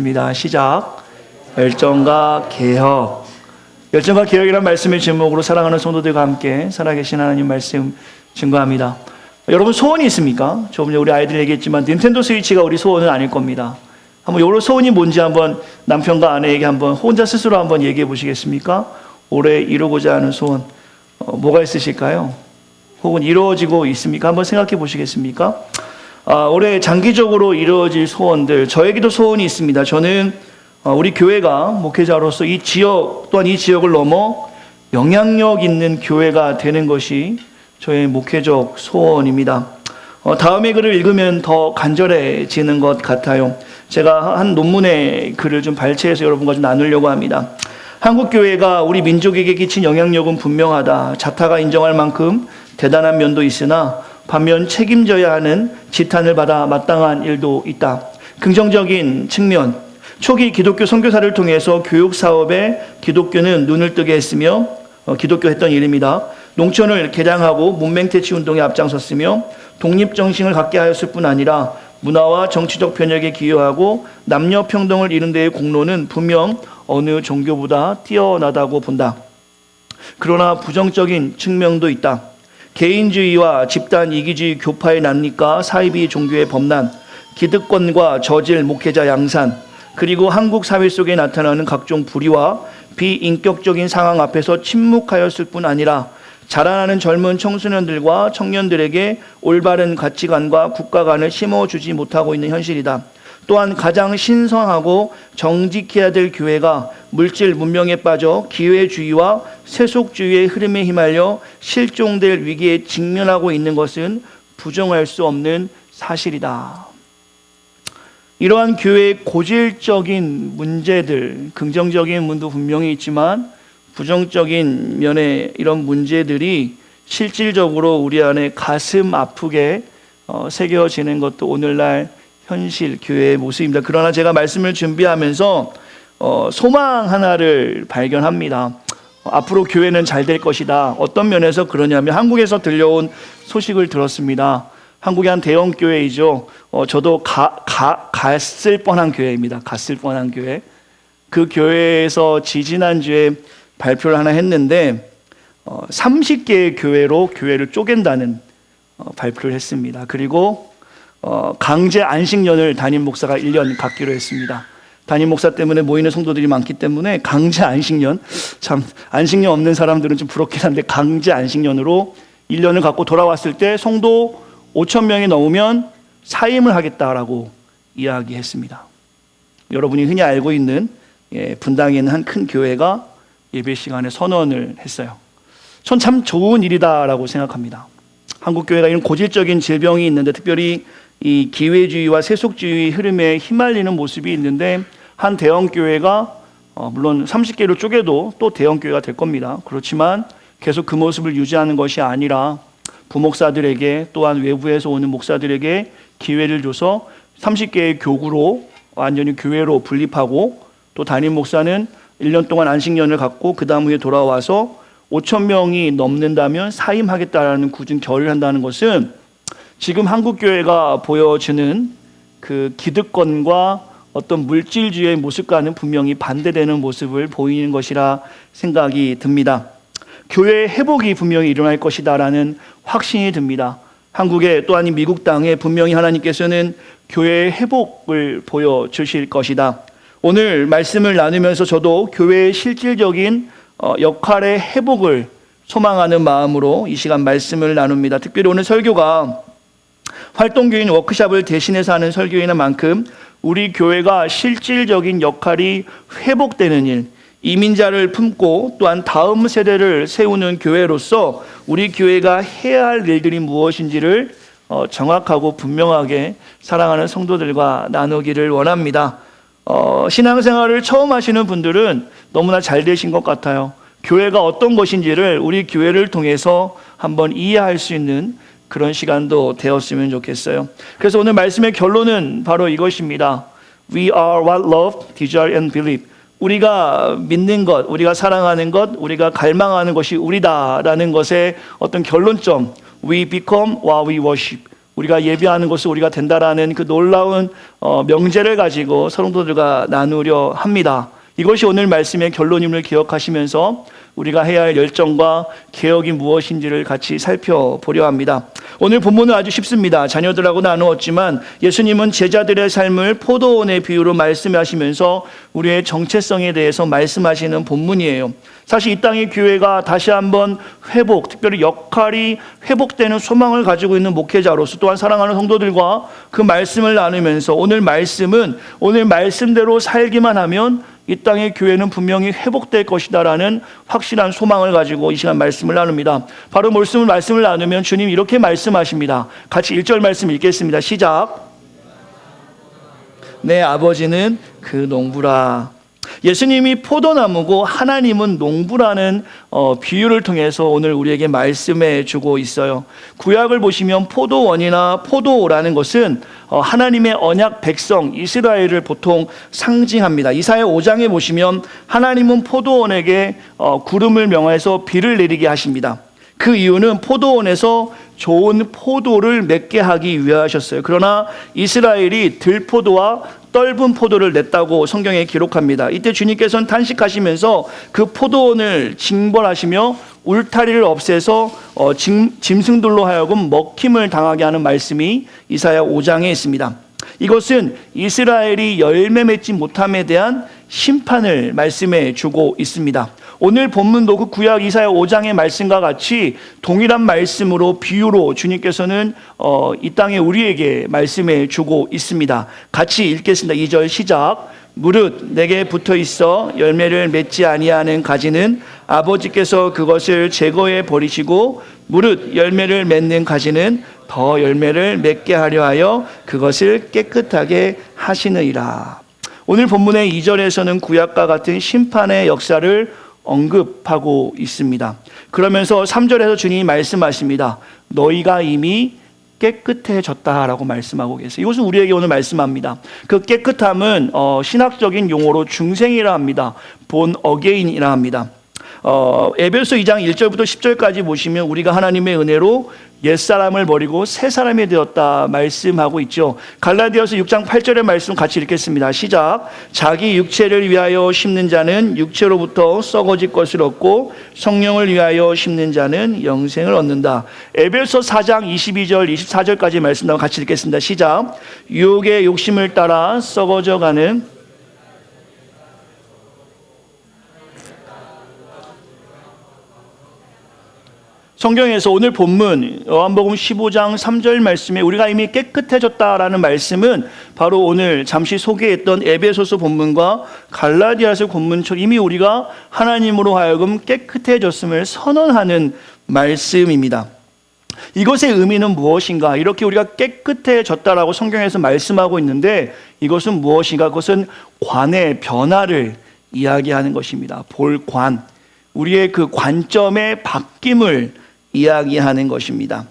입니다. 시작. 열정과 개혁. 열정과 개혁이라는 말씀의 제목으로 사랑하는 성도들과 함께 살아계신 하나님 말씀 증거합니다. 여러분 소원이 있습니까? 조금 전에 우리 아이들이 얘기했지만 닌텐도 스위치가 우리 소원은 아닐 겁니다. 한번 여러 소원이 뭔지 한번 남편과 아내에게 한번 혼자 스스로 한번 얘기해 보시겠습니까? 올해 이루고자 하는 소원 뭐가 있으실까요? 혹은 이루어지고 있습니까? 한번 생각해 보시겠습니까? 올해 장기적으로 이루어질 소원들, 저에게도 소원이 있습니다. 저는 우리 교회가 목회자로서 이 지역 또한 이 지역을 넘어 영향력 있는 교회가 되는 것이 저의 목회적 소원입니다. 다음의 글을 읽으면 더 간절해지는 것 같아요. 제가 한 논문의 글을 좀 발췌해서 여러분과 좀 나누려고 합니다. 한국 교회가 우리 민족에게 끼친 영향력은 분명하다. 자타가 인정할 만큼 대단한 면도 있으나 반면 책임져야 하는 지탄을 받아 마땅한 일도 있다. 긍정적인 측면, 초기 기독교 선교사를 통해서 교육 사업에 기독교는 눈을 뜨게 했으며 기독교 했던 일입니다. 농촌을 개량하고 문맹퇴치 운동에 앞장섰으며 독립정신을 갖게 하였을 뿐 아니라 문화와 정치적 변혁에 기여하고 남녀 평등을 이룬 데의 공로는 분명 어느 종교보다 뛰어나다고 본다. 그러나 부정적인 측면도 있다. 개인주의와 집단 이기주의 교파의 난립과 사이비 종교의 범람, 기득권과 저질 목회자 양산, 그리고 한국 사회 속에 나타나는 각종 불의와 비인격적인 상황 앞에서 침묵하였을 뿐 아니라 자라나는 젊은 청소년들과 청년들에게 올바른 가치관과 국가관을 심어주지 못하고 있는 현실이다. 또한 가장 신성하고 정직해야 될 교회가 물질 문명에 빠져 기회주의와 세속주의의 흐름에 휘말려 실종될 위기에 직면하고 있는 것은 부정할 수 없는 사실이다. 이러한 교회의 고질적인 문제들, 긍정적인 면도 분명히 있지만 부정적인 면의 이런 문제들이 실질적으로 우리 안에 가슴 아프게 새겨지는 것도 오늘날 현실 교회의 모습입니다. 그러나 제가 말씀을 준비하면서 소망 하나를 발견합니다. 앞으로 교회는 잘 될 것이다. 어떤 면에서 그러냐면 한국에서 들려온 소식을 들었습니다. 한국의 한 대형 교회이죠. 저도 갔을 뻔한 교회입니다. 갔을 뻔한 교회. 그 교회에서 지지난주에 발표를 하나 했는데 30개의 교회로 교회를 쪼갠다는 발표를 했습니다. 그리고 강제 안식년을 담임 목사가 1년 갖기로 했습니다. 담임 목사 때문에 모이는 성도들이 많기 때문에 강제 안식년, 참 안식년 없는 사람들은 좀 부럽긴 한데 강제 안식년으로 1년을 갖고 돌아왔을 때 성도 5천 명이 넘으면 사임을 하겠다라고 이야기했습니다. 여러분이 흔히 알고 있는 분당에 있는 한 큰 교회가 예배 시간에 선언을 했어요. 전 참 좋은 일이다라고 생각합니다. 한국 교회가 이런 고질적인 질병이 있는데 특별히 이 기회주의와 세속주의 흐름에 휘말리는 모습이 있는데 한 대형 교회가 물론 30개로 쪼개도 또 대형 교회가 될 겁니다. 그렇지만 계속 그 모습을 유지하는 것이 아니라 부목사들에게 또한 외부에서 오는 목사들에게 기회를 줘서 30개의 교구로 완전히 교회로 분립하고 또 담임 목사는 1년 동안 안식년을 갖고 그 다음 후에 돌아와서 5천 명이 넘는다면 사임하겠다라는 굳은 결의를 한다는 것은 지금 한국교회가 보여주는 그 기득권과 어떤 물질주의의 모습과는 분명히 반대되는 모습을 보이는 것이라 생각이 듭니다. 교회의 회복이 분명히 일어날 것이다라는 확신이 듭니다. 한국에 또한 미국 땅에 분명히 하나님께서는 교회의 회복을 보여주실 것이다. 오늘 말씀을 나누면서 저도 교회의 실질적인 역할의 회복을 소망하는 마음으로 이 시간 말씀을 나눕니다. 특별히 오늘 설교가 활동교인 워크숍을 대신해서 하는 설교인 만큼 우리 교회가 실질적인 역할이 회복되는 일, 이민자를 품고 또한 다음 세대를 세우는 교회로서 우리 교회가 해야 할 일들이 무엇인지를 정확하고 분명하게 사랑하는 성도들과 나누기를 원합니다. 신앙생활을 처음 하시는 분들은 너무나 잘 되신 것 같아요. 교회가 어떤 것인지를 우리 교회를 통해서 한번 이해할 수 있는 그런 시간도 되었으면 좋겠어요. 그래서 오늘 말씀의 결론은 바로 이것입니다. We are what love, desire and believe. 우리가 믿는 것, 우리가 사랑하는 것, 우리가 갈망하는 것이 우리다라는 것의 어떤 결론점. We become what we worship. 우리가 예배하는 것을 우리가 된다라는 그 놀라운 명제를 가지고 성도들과 나누려 합니다. 이것이 오늘 말씀의 결론임을 기억하시면서 우리가 해야 할 열정과 개혁이 무엇인지를 같이 살펴보려 합니다. 오늘 본문은 아주 쉽습니다. 자녀들하고 나누었지만 예수님은 제자들의 삶을 포도원의 비유로 말씀하시면서 우리의 정체성에 대해서 말씀하시는 본문이에요. 사실 이 땅의 교회가 다시 한번 회복, 특별히 역할이 회복되는 소망을 가지고 있는 목회자로서 또한 사랑하는 성도들과 그 말씀을 나누면서 오늘 말씀은 오늘 말씀대로 살기만 하면 이 땅의 교회는 분명히 회복될 것이다라는 확실한 소망을 가지고 이 시간 말씀을 나눕니다. 바로 말씀을 나누면 주님이 이렇게 말씀하십니다. 같이 1절 말씀 읽겠습니다. 시작. 내 아버지는 그 농부라. 예수님이 포도나무고 하나님은 농부라는 비유를 통해서 오늘 우리에게 말씀해 주고 있어요. 구약을 보시면 포도원이나 포도라는 것은 하나님의 언약 백성 이스라엘을 보통 상징합니다. 이사야 5장에 보시면 하나님은 포도원에게 구름을 명하여서 비를 내리게 하십니다. 그 이유는 포도원에서 좋은 포도를 맺게 하기 위하셨어요. 그러나 이스라엘이 들포도와 떫은 포도를 냈다고 성경에 기록합니다. 이때 주님께서는 탄식하시면서 그 포도원을 징벌하시며 울타리를 없애서 짐승들로 하여금 먹힘을 당하게 하는 말씀이 이사야 5장에 있습니다. 이것은 이스라엘이 열매 맺지 못함에 대한 심판을 말씀해 주고 있습니다. 오늘 본문도 그 구약 이사야 5장의 말씀과 같이 동일한 말씀으로 비유로 주님께서는 이 땅에 우리에게 말씀해 주고 있습니다. 같이 읽겠습니다. 2절 시작. 무릇 내게 붙어 있어 열매를 맺지 아니하는 가지는 아버지께서 그것을 제거해 버리시고 무릇 열매를 맺는 가지는 더 열매를 맺게 하려 하여 그것을 깨끗하게 하시느니라. 오늘 본문의 2절에서는 구약과 같은 심판의 역사를 언급하고 있습니다. 그러면서 3절에서 주님이 말씀하십니다. 너희가 이미 깨끗해졌다라고 말씀하고 계세요. 이것은 우리에게 오늘 말씀합니다. 그 깨끗함은 신학적인 용어로 중생이라 합니다. 본 어게인이라 합니다. 에베소 2장 1절부터 10절까지 보시면 우리가 하나님의 은혜로 옛사람을 버리고 새사람이 되었다 말씀하고 있죠. 갈라디아서 6장 8절의 말씀 같이 읽겠습니다. 시작. 자기 육체를 위하여 심는 자는 육체로부터 썩어질 것을 얻고 성령을 위하여 심는 자는 영생을 얻는다. 에베소 4장 22절 24절까지 말씀 같이 읽겠습니다. 시작. 유혹의 욕심을 따라 썩어져가는 성경에서 오늘 본문 요한복음 15장 3절 말씀에 우리가 이미 깨끗해졌다라는 말씀은 바로 오늘 잠시 소개했던 에베소서 본문과 갈라디아서 본문처럼 이미 우리가 하나님으로 하여금 깨끗해졌음을 선언하는 말씀입니다. 이것의 의미는 무엇인가? 이렇게 우리가 깨끗해졌다라고 성경에서 말씀하고 있는데 이것은 무엇인가? 그것은 관의 변화를 이야기하는 것입니다. 볼관, 우리의 그 관점의 바뀜을 이야기하는 것입니다.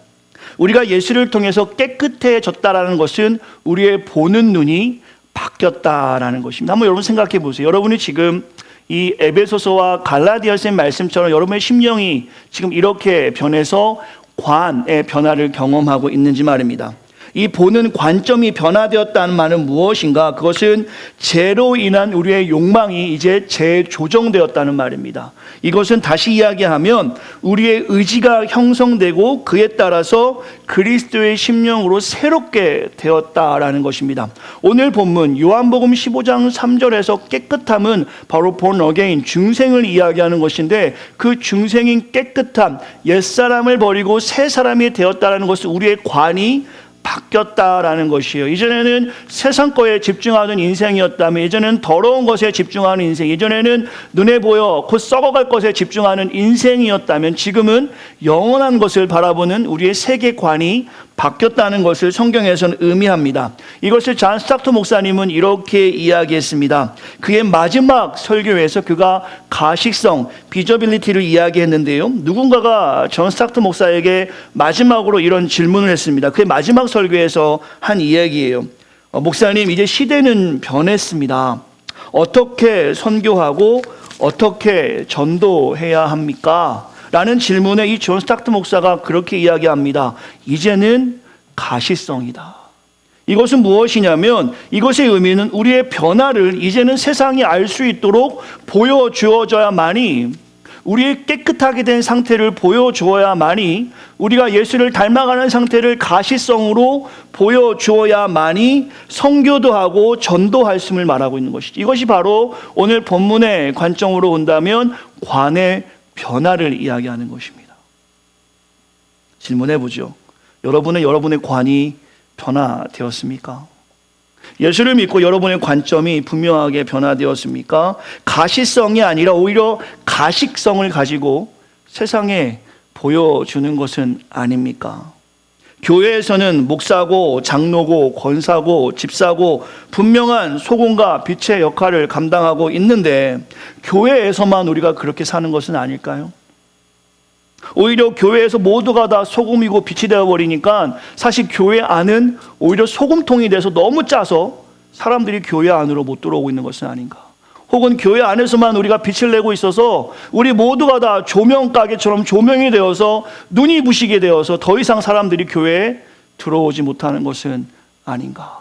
우리가 예수를 통해서 깨끗해졌다라는 것은 우리의 보는 눈이 바뀌었다라는 것입니다. 한번 여러분 생각해 보세요. 여러분이 지금 이 에베소서와 갈라디아서의 말씀처럼 여러분의 심령이 지금 이렇게 변해서 관의 변화를 경험하고 있는지 말입니다. 이 보는 관점이 변화되었다는 말은 무엇인가? 그것은 죄로 인한 우리의 욕망이 이제 재조정되었다는 말입니다. 이것은 다시 이야기하면 우리의 의지가 형성되고 그에 따라서 그리스도의 심령으로 새롭게 되었다라는 것입니다. 오늘 본문 요한복음 15장 3절에서 깨끗함은 바로 born again, 중생을 이야기하는 것인데 그 중생인 깨끗함, 옛사람을 버리고 새 사람이 되었다라는 것은 우리의 관이 바뀌었다라는 것이에요. 이전에는 세상 거에 집중하는 인생이었다면, 이전에는 더러운 것에 집중하는 인생, 이전에는 눈에 보여 곧 썩어갈 것에 집중하는 인생이었다면 지금은 영원한 것을 바라보는 우리의 세계관이 바뀌었다는 것을 성경에서는 의미합니다. 이것을 존 스타트 목사님은 이렇게 이야기했습니다. 그의 마지막 설교에서 그가 가식성, 비저빌리티를 이야기했는데요. 누군가가 존 스타트 목사에게 마지막으로 이런 질문을 했습니다. 그의 마지막 설교에서 한 이야기예요. 목사님, 이제 시대는 변했습니다. 어떻게 선교하고 어떻게 전도해야 합니까? 라는 질문에 이 존 스타트 목사가 그렇게 이야기합니다. 이제는 가시성이다. 이것은 무엇이냐면 이것의 의미는 우리의 변화를 이제는 세상이 알 수 있도록 보여주어져야만이, 우리의 깨끗하게 된 상태를 보여주어야만이, 우리가 예수를 닮아가는 상태를 가시성으로 보여주어야만이 선교도 하고 전도할 수를 말하고 있는 것이죠. 이것이 바로 오늘 본문의 관점으로 본다면 관의 변화를 이야기하는 것입니다. 질문해 보죠. 여러분의 관이 변화되었습니까? 예수를 믿고 여러분의 관점이 분명하게 변화되었습니까? 가시성이 아니라 오히려 가식성을 가지고 세상에 보여주는 것은 아닙니까? 교회에서는 목사고 장로고 권사고 집사고 분명한 소금과 빛의 역할을 감당하고 있는데 교회에서만 우리가 그렇게 사는 것은 아닐까요? 오히려 교회에서 모두가 다 소금이고 빛이 되어버리니까 사실 교회 안은 오히려 소금통이 돼서 너무 짜서 사람들이 교회 안으로 못 들어오고 있는 것은 아닌가. 혹은 교회 안에서만 우리가 빛을 내고 있어서 우리 모두가 다 조명가게처럼 조명이 되어서 눈이 부시게 되어서 더 이상 사람들이 교회에 들어오지 못하는 것은 아닌가.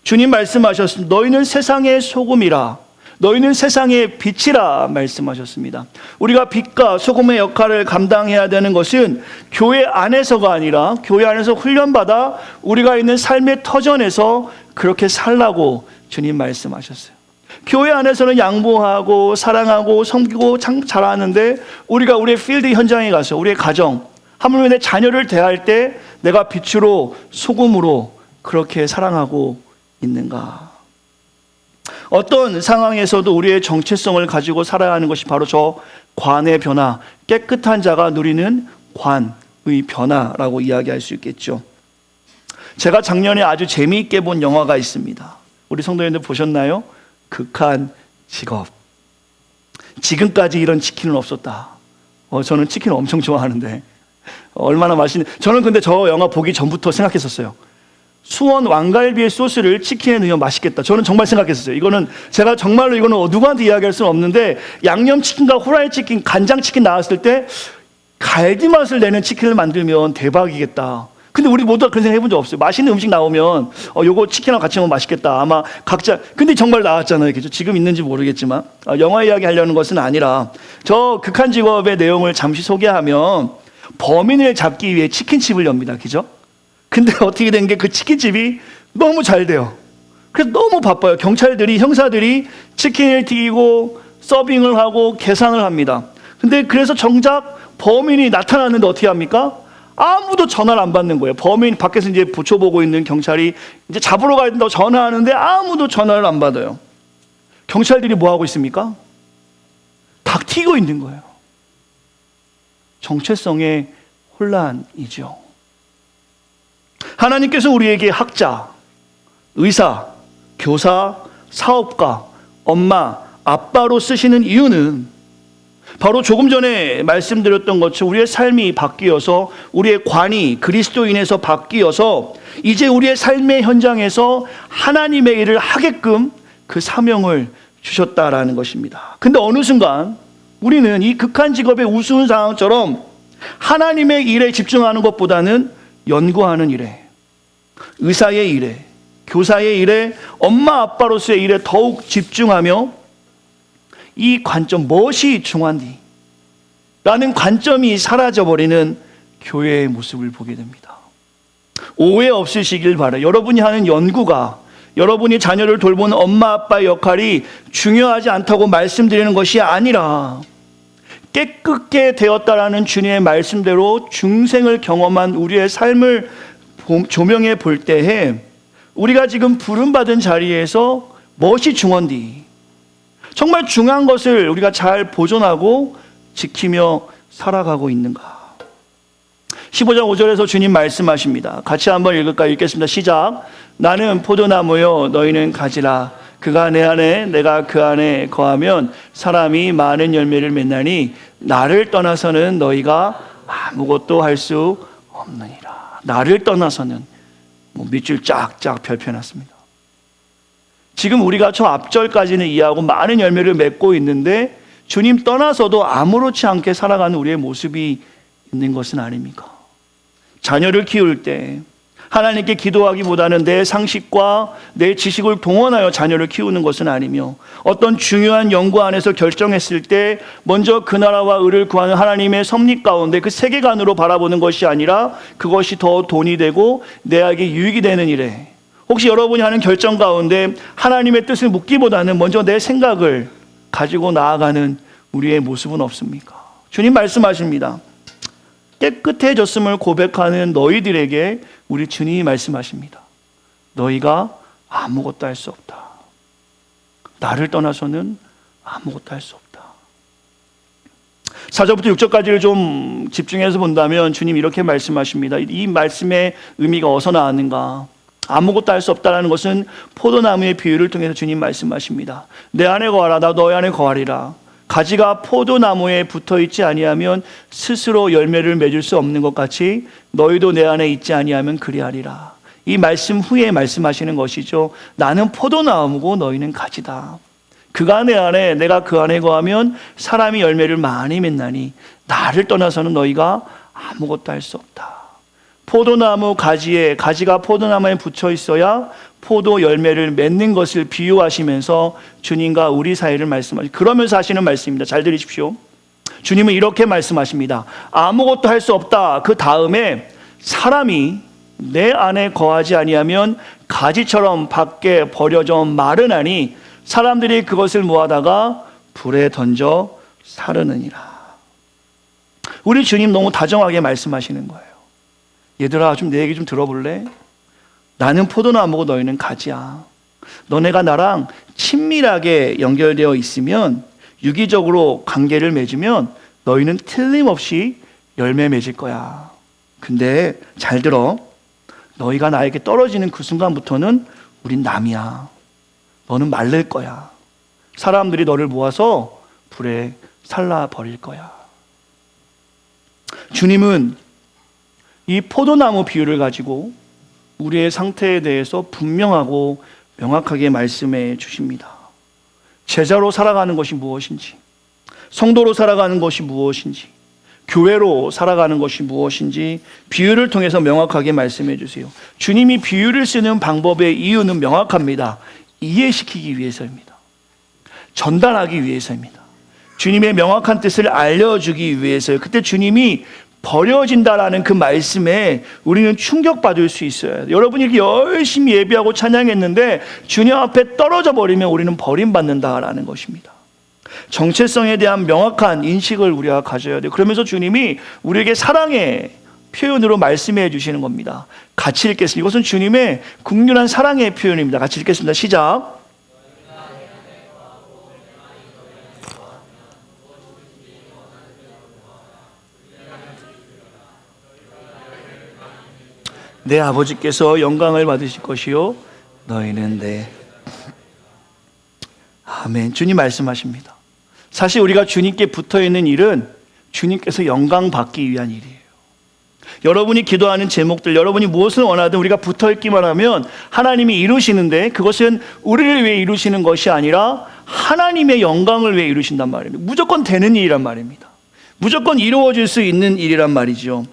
주님 말씀하셨습니다. 너희는 세상의 소금이라, 너희는 세상의 빛이라 말씀하셨습니다. 우리가 빛과 소금의 역할을 감당해야 되는 것은 교회 안에서가 아니라 교회 안에서 훈련받아 우리가 있는 삶의 터전에서 그렇게 살라고 주님 말씀하셨어요. 교회 안에서는 양보하고 사랑하고 섬기고 참 잘하는데 우리가 우리의 필드 현장에 가서 우리의 가정, 하물며 내 자녀를 대할 때 내가 빛으로 소금으로 그렇게 사랑하고 있는가? 어떤 상황에서도 우리의 정체성을 가지고 살아야 하는 것이 바로 저 관의 변화, 깨끗한 자가 누리는 관의 변화라고 이야기할 수 있겠죠. 제가 작년에 아주 재미있게 본 영화가 있습니다. 우리 성도님들 보셨나요? 극한 직업. 지금까지 이런 치킨은 없었다. 저는 치킨 엄청 좋아하는데 얼마나 맛있는. 저는 근데 저 영화 보기 전부터 생각했었어요. 수원 왕갈비의 소스를 치킨에 넣으면 맛있겠다. 저는 정말 생각했었어요. 이거는 제가 정말로 이거는 누구한테 이야기할 수는 없는데 양념치킨과 후라이치킨, 간장치킨 나왔을 때 갈비 맛을 내는 치킨을 만들면 대박이겠다. 근데 우리 모두가 그런 생각 해본 적 없어요. 맛있는 음식 나오면 요거 치킨하고 같이 먹으면 맛있겠다. 아마 각자. 근데 정말 나왔잖아요. 그죠? 지금 있는지 모르겠지만 영화 이야기 하려는 것은 아니라 저 극한 직업의 내용을 잠시 소개하면 범인을 잡기 위해 치킨집을 엽니다. 그죠? 근데 어떻게 된 게 그 치킨집이 너무 잘 돼요. 그래서 너무 바빠요. 경찰들이, 형사들이 치킨을 튀기고 서빙을 하고 계산을 합니다. 근데 그래서 정작 범인이 나타났는데 어떻게 합니까? 아무도 전화를 안 받는 거예요. 범인 밖에서 이제 부쳐보고 있는 경찰이 이제 잡으러 가야 된다고 전화하는데 아무도 전화를 안 받아요. 경찰들이 뭐 하고 있습니까? 닭 튀고 있는 거예요. 정체성의 혼란이죠. 하나님께서 우리에게 학자, 의사, 교사, 사업가, 엄마, 아빠로 쓰시는 이유는 바로 조금 전에 말씀드렸던 것처럼 우리의 삶이 바뀌어서 우리의 관이 그리스도인에서 바뀌어서 이제 우리의 삶의 현장에서 하나님의 일을 하게끔 그 사명을 주셨다라는 것입니다. 근데 어느 순간 우리는 이 극한 직업의 우스운 상황처럼 하나님의 일에 집중하는 것보다는 연구하는 일에, 의사의 일에, 교사의 일에, 엄마 아빠로서의 일에 더욱 집중하며 이 관점, 무엇이 중요한디? 라는 관점이 사라져버리는 교회의 모습을 보게 됩니다. 오해 없으시길 바라요. 여러분이 하는 연구가, 여러분이 자녀를 돌보는 엄마 아빠의 역할이 중요하지 않다고 말씀드리는 것이 아니라 깨끗게 되었다라는 주님의 말씀대로 중생을 경험한 우리의 삶을 조명해 볼 때에 우리가 지금 부름받은 자리에서 무엇이 중요한디? 정말 중요한 것을 우리가 잘 보존하고 지키며 살아가고 있는가? 15장 5절에서 주님 말씀하십니다. 같이 한번 읽겠습니다. 시작. 나는 포도나무요 너희는 가지라. 그가 내 안에 내가 그 안에 거하면 사람이 많은 열매를 맺나니 나를 떠나서는 너희가 아무것도 할 수 없느니라. 나를 떠나서는 밑줄 쫙쫙 펼쳐놨습니다. 지금 우리가 저 앞절까지는 이해하고 많은 열매를 맺고 있는데 주님 떠나서도 아무렇지 않게 살아가는 우리의 모습이 있는 것은 아닙니까? 자녀를 키울 때, 하나님께 기도하기보다는 내 상식과 내 지식을 동원하여 자녀를 키우는 것은 아니며, 어떤 중요한 연구 안에서 결정했을 때 먼저 그 나라와 의를 구하는 하나님의 섭리 가운데 그 세계관으로 바라보는 것이 아니라 그것이 더 돈이 되고 내에게 유익이 되는 일에, 혹시 여러분이 하는 결정 가운데 하나님의 뜻을 묻기보다는 먼저 내 생각을 가지고 나아가는 우리의 모습은 없습니까? 주님 말씀하십니다. 깨끗해졌음을 고백하는 너희들에게 우리 주님이 말씀하십니다. 너희가 아무것도 할 수 없다. 나를 떠나서는 아무것도 할 수 없다. 4절부터 6절까지를 좀 집중해서 본다면 주님 이렇게 말씀하십니다. 이 말씀의 의미가 어디서 나왔는가? 아무것도 할 수 없다는 것은 포도나무의 비유를 통해서 주님 말씀하십니다. 내 안에 거하라, 나 너희 안에 거하리라. 가지가 포도나무에 붙어있지 아니하면 스스로 열매를 맺을 수 없는 것 같이 너희도 내 안에 있지 아니하면 그리하리라. 이 말씀 후에 말씀하시는 것이죠. 나는 포도나무고 너희는 가지다. 그가 내 안에, 내가 그 안에 거하면 사람이 열매를 많이 맺나니 나를 떠나서는 너희가 아무것도 할 수 없다. 포도나무 가지에, 가지가 포도나무에 붙여 있어야 포도 열매를 맺는 것을 비유하시면서 주님과 우리 사이를 말씀하시고, 그러면서 하시는 말씀입니다. 잘 들으십시오. 주님은 이렇게 말씀하십니다. 아무것도 할 수 없다. 그 다음에 사람이 내 안에 거하지 아니하면 가지처럼 밖에 버려져 마르나니 사람들이 그것을 모아다가 불에 던져 사르느니라. 우리 주님 너무 다정하게 말씀하시는 거예요. 얘들아, 좀 내 얘기 좀 들어볼래? 나는 포도나무고 너희는 가지야. 너네가 나랑 친밀하게 연결되어 있으면, 유기적으로 관계를 맺으면 너희는 틀림없이 열매 맺을 거야. 근데 잘 들어. 너희가 나에게 떨어지는 그 순간부터는 우린 남이야. 너는 말릴 거야. 사람들이 너를 모아서 불에 살라버릴 거야. 주님은 이 포도나무 비유를 가지고 우리의 상태에 대해서 분명하고 명확하게 말씀해 주십니다. 제자로 살아가는 것이 무엇인지, 성도로 살아가는 것이 무엇인지, 교회로 살아가는 것이 무엇인지 비유를 통해서 명확하게 말씀해 주세요. 주님이 비유를 쓰는 방법의 이유는 명확합니다. 이해시키기 위해서입니다. 전달하기 위해서입니다. 주님의 명확한 뜻을 알려주기 위해서요. 그때 주님이 버려진다라는 그 말씀에 우리는 충격받을 수 있어요. 여러분이 이렇게 열심히 예배하고 찬양했는데 주님 앞에 떨어져 버리면 우리는 버림받는다라는 것입니다. 정체성에 대한 명확한 인식을 우리가 가져야 돼요. 그러면서 주님이 우리에게 사랑의 표현으로 말씀해 주시는 겁니다. 같이 읽겠습니다. 이것은 주님의 국률한 사랑의 표현입니다. 같이 읽겠습니다. 시작. 내 아버지께서 영광을 받으실 것이요 너희는 내. 아멘. 주님 말씀하십니다. 사실 우리가 주님께 붙어있는 일은 주님께서 영광 받기 위한 일이에요. 여러분이 기도하는 제목들, 여러분이 무엇을 원하든 우리가 붙어있기만 하면 하나님이 이루시는데, 그것은 우리를 위해 이루시는 것이 아니라 하나님의 영광을 위해 이루신단 말입니다. 무조건 되는 일이란 말입니다. 무조건 이루어질 수 있는 일이란 말이죠.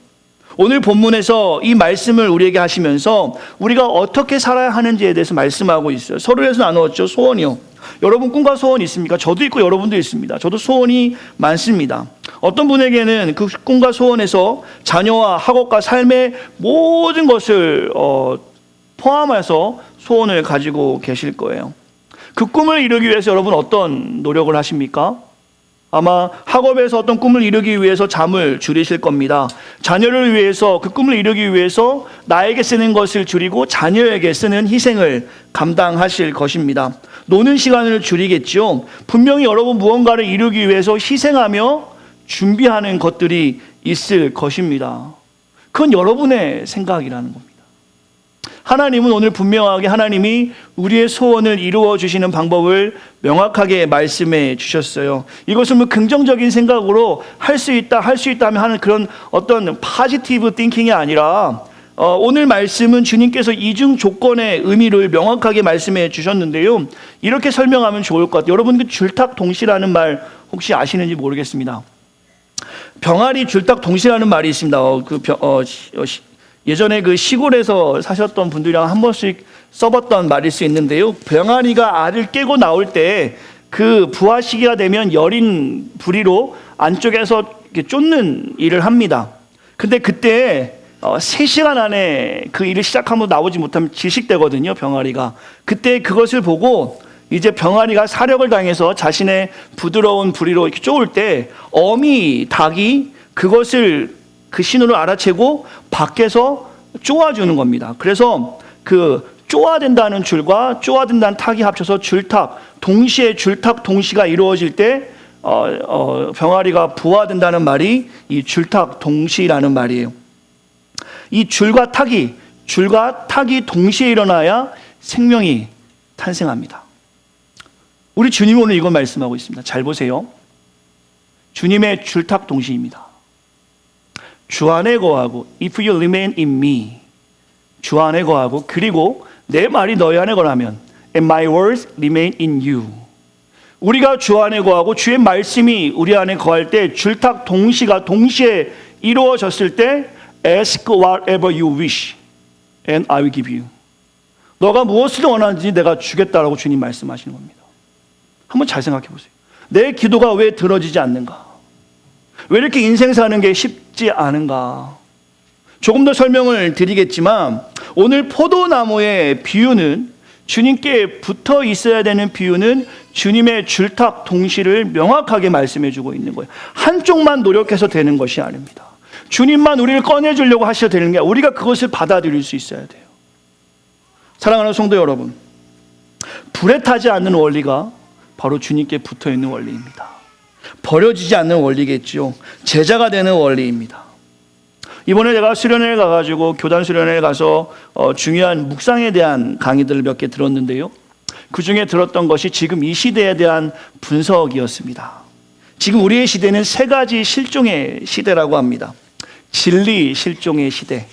오늘 본문에서 이 말씀을 우리에게 하시면서 우리가 어떻게 살아야 하는지에 대해서 말씀하고 있어요. 서론에서 나누었죠. 소원이요. 여러분 꿈과 소원이 있습니까? 저도 있고 여러분도 있습니다. 저도 소원이 많습니다. 어떤 분에게는 그 꿈과 소원에서 자녀와 학업과 삶의 모든 것을 포함해서 소원을 가지고 계실 거예요. 그 꿈을 이루기 위해서 여러분 어떤 노력을 하십니까? 아마 학업에서 어떤 꿈을 이루기 위해서 잠을 줄이실 겁니다. 자녀를 위해서, 그 꿈을 이루기 위해서 나에게 쓰는 것을 줄이고 자녀에게 쓰는 희생을 감당하실 것입니다. 노는 시간을 줄이겠죠. 분명히 여러분 무언가를 이루기 위해서 희생하며 준비하는 것들이 있을 것입니다. 그건 여러분의 생각이라는 겁니다. 하나님은 오늘 분명하게 하나님이 우리의 소원을 이루어 주시는 방법을 명확하게 말씀해 주셨어요. 이것은 뭐 긍정적인 생각으로 할 수 있다 하면 하는 그런 어떤 포지티브 띵킹이 아니라, 오늘 말씀은 주님께서 이중 조건의 의미를 명확하게 말씀해 주셨는데요. 이렇게 설명하면 좋을 것 같아요. 여러분 그 줄탁동시라는 말 혹시 아시는지 모르겠습니다. 병아리 줄탁동시라는 말이 있습니다. 예전에 그 시골에서 사셨던 분들이랑 한 번씩 써봤던 말일 수 있는데요. 병아리가 알을 깨고 나올 때 그 부화 시기가 되면 여린 부리로 안쪽에서 이렇게 쫓는 일을 합니다. 근데 그때 3시간 안에 그 일을 시작하면 나오지 못하면 질식되거든요, 병아리가. 그때 그것을 보고 이제 병아리가 사력을 당해서 자신의 부드러운 부리로 이렇게 쪼을 때 어미 닭이 그것을 그 신호를 알아채고 밖에서 쪼아주는 겁니다. 그래서 그 쪼아댄다는 줄과 쪼아댄다는 탁이 합쳐서 줄탁, 동시에 줄탁 동시가 이루어질 때 병아리가 부화된다는 말이 이 줄탁 동시라는 말이에요. 이 줄과 탁이 동시에 일어나야 생명이 탄생합니다. 우리 주님 오늘 이걸 말씀하고 있습니다. 잘 보세요. 주님의 줄탁 동시입니다. 주 안에 거하고 if you remain in me, 주 안에 거하고 그리고 내 말이 너희 안에 거하면 and my words remain in you. 우리가 주 안에 거하고 주의 말씀이 우리 안에 거할 때 줄탁 동시가 동시에 이루어졌을 때 ask whatever you wish and I will give you. 너가 무엇을 원하는지 내가 주겠다라고 주님 말씀하시는 겁니다. 한번 잘 생각해 보세요. 내 기도가 왜 들어지지 않는가? 왜 이렇게 인생 사는 게 쉽지 않은가? 조금 더 설명을 드리겠지만 오늘 포도나무의 비유는 주님께 붙어 있어야 되는 비유는 주님의 줄탁 동시를 명확하게 말씀해 주고 있는 거예요. 한쪽만 노력해서 되는 것이 아닙니다. 주님만 우리를 꺼내주려고 하셔도 되는 게 아니라 우리가 그것을 받아들일 수 있어야 돼요. 사랑하는 성도 여러분, 불에 타지 않는 원리가 바로 주님께 붙어 있는 원리입니다. 버려지지 않는 원리겠죠. 제자가 되는 원리입니다. 이번에 제가 수련회에 가가지고 교단 수련회에 가서 중요한 묵상에 대한 강의들을 몇 개 들었는데요. 그 중에 들었던 것이 지금 이 시대에 대한 분석이었습니다. 지금 우리의 시대는 3가지 실종의 시대라고 합니다. 진리 실종의 시대,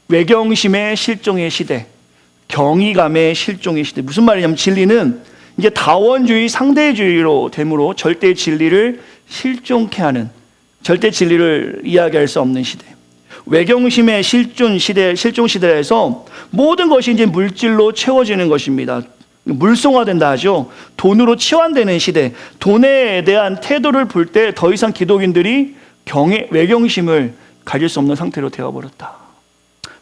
외경심의 실종의 시대, 경이감의 실종의 시대. 무슨 말이냐면 진리는 이제 다원주의, 상대주의로 되므로 절대 진리를 실종케 하는, 절대 진리를 이야기할 수 없는 시대. 외경심의 실종 시대에서 모든 것이 이제 물질로 채워지는 것입니다. 물송화된다 하죠. 돈으로 치환되는 시대. 돈에 대한 태도를 볼 때 더 이상 기독인들이 외경심을 가질 수 없는 상태로 되어버렸다.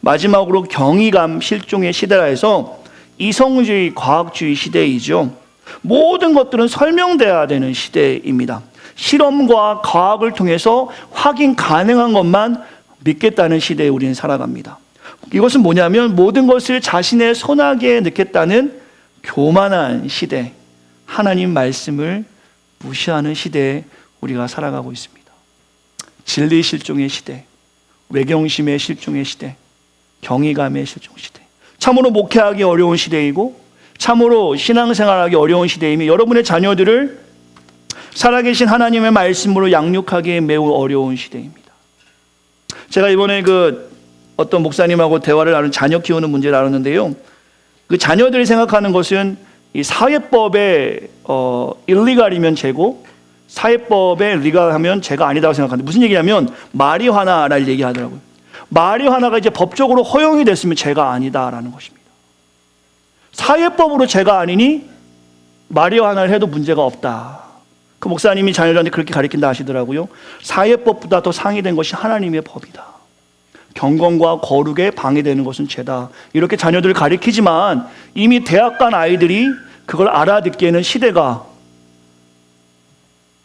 마지막으로 경이감 실종의 시대라 해서 이성주의, 과학주의 시대이죠. 모든 것들은 설명돼야 되는 시대입니다. 실험과 과학을 통해서 확인 가능한 것만 믿겠다는 시대에 우리는 살아갑니다. 이것은 뭐냐면 모든 것을 자신의 손아귀에 넣겠다는 교만한 시대, 하나님 말씀을 무시하는 시대에 우리가 살아가고 있습니다. 진리 실종의 시대, 외경심의 실종의 시대, 경이감의 실종 시대. 참으로 목회하기 어려운 시대이고 참으로 신앙생활하기 어려운 시대이며 여러분의 자녀들을 살아계신 하나님의 말씀으로 양육하기 매우 어려운 시대입니다. 제가 이번에 어떤 목사님하고 대화를 나눈 자녀 키우는 문제를 나눴는데요. 그 자녀들이 생각하는 것은 이 사회법에 일리갈이면 죄고 사회법에 리갈하면 죄가 아니다고 생각하는데 무슨 얘기냐면 마리화나를 얘기하더라고요. 마리화나가 이제 법적으로 허용이 됐으면 죄가 아니다라는 것입니다. 사회법으로 죄가 아니니 마리화나를 해도 문제가 없다. 그 목사님이 자녀들한테 그렇게 가르친다 하시더라고요. 사회법보다 더 상이된 것이 하나님의 법이다. 경건과 거룩에 방해되는 것은 죄다. 이렇게 자녀들을 가르치지만 이미 대학 간 아이들이 그걸 알아듣기에는 시대가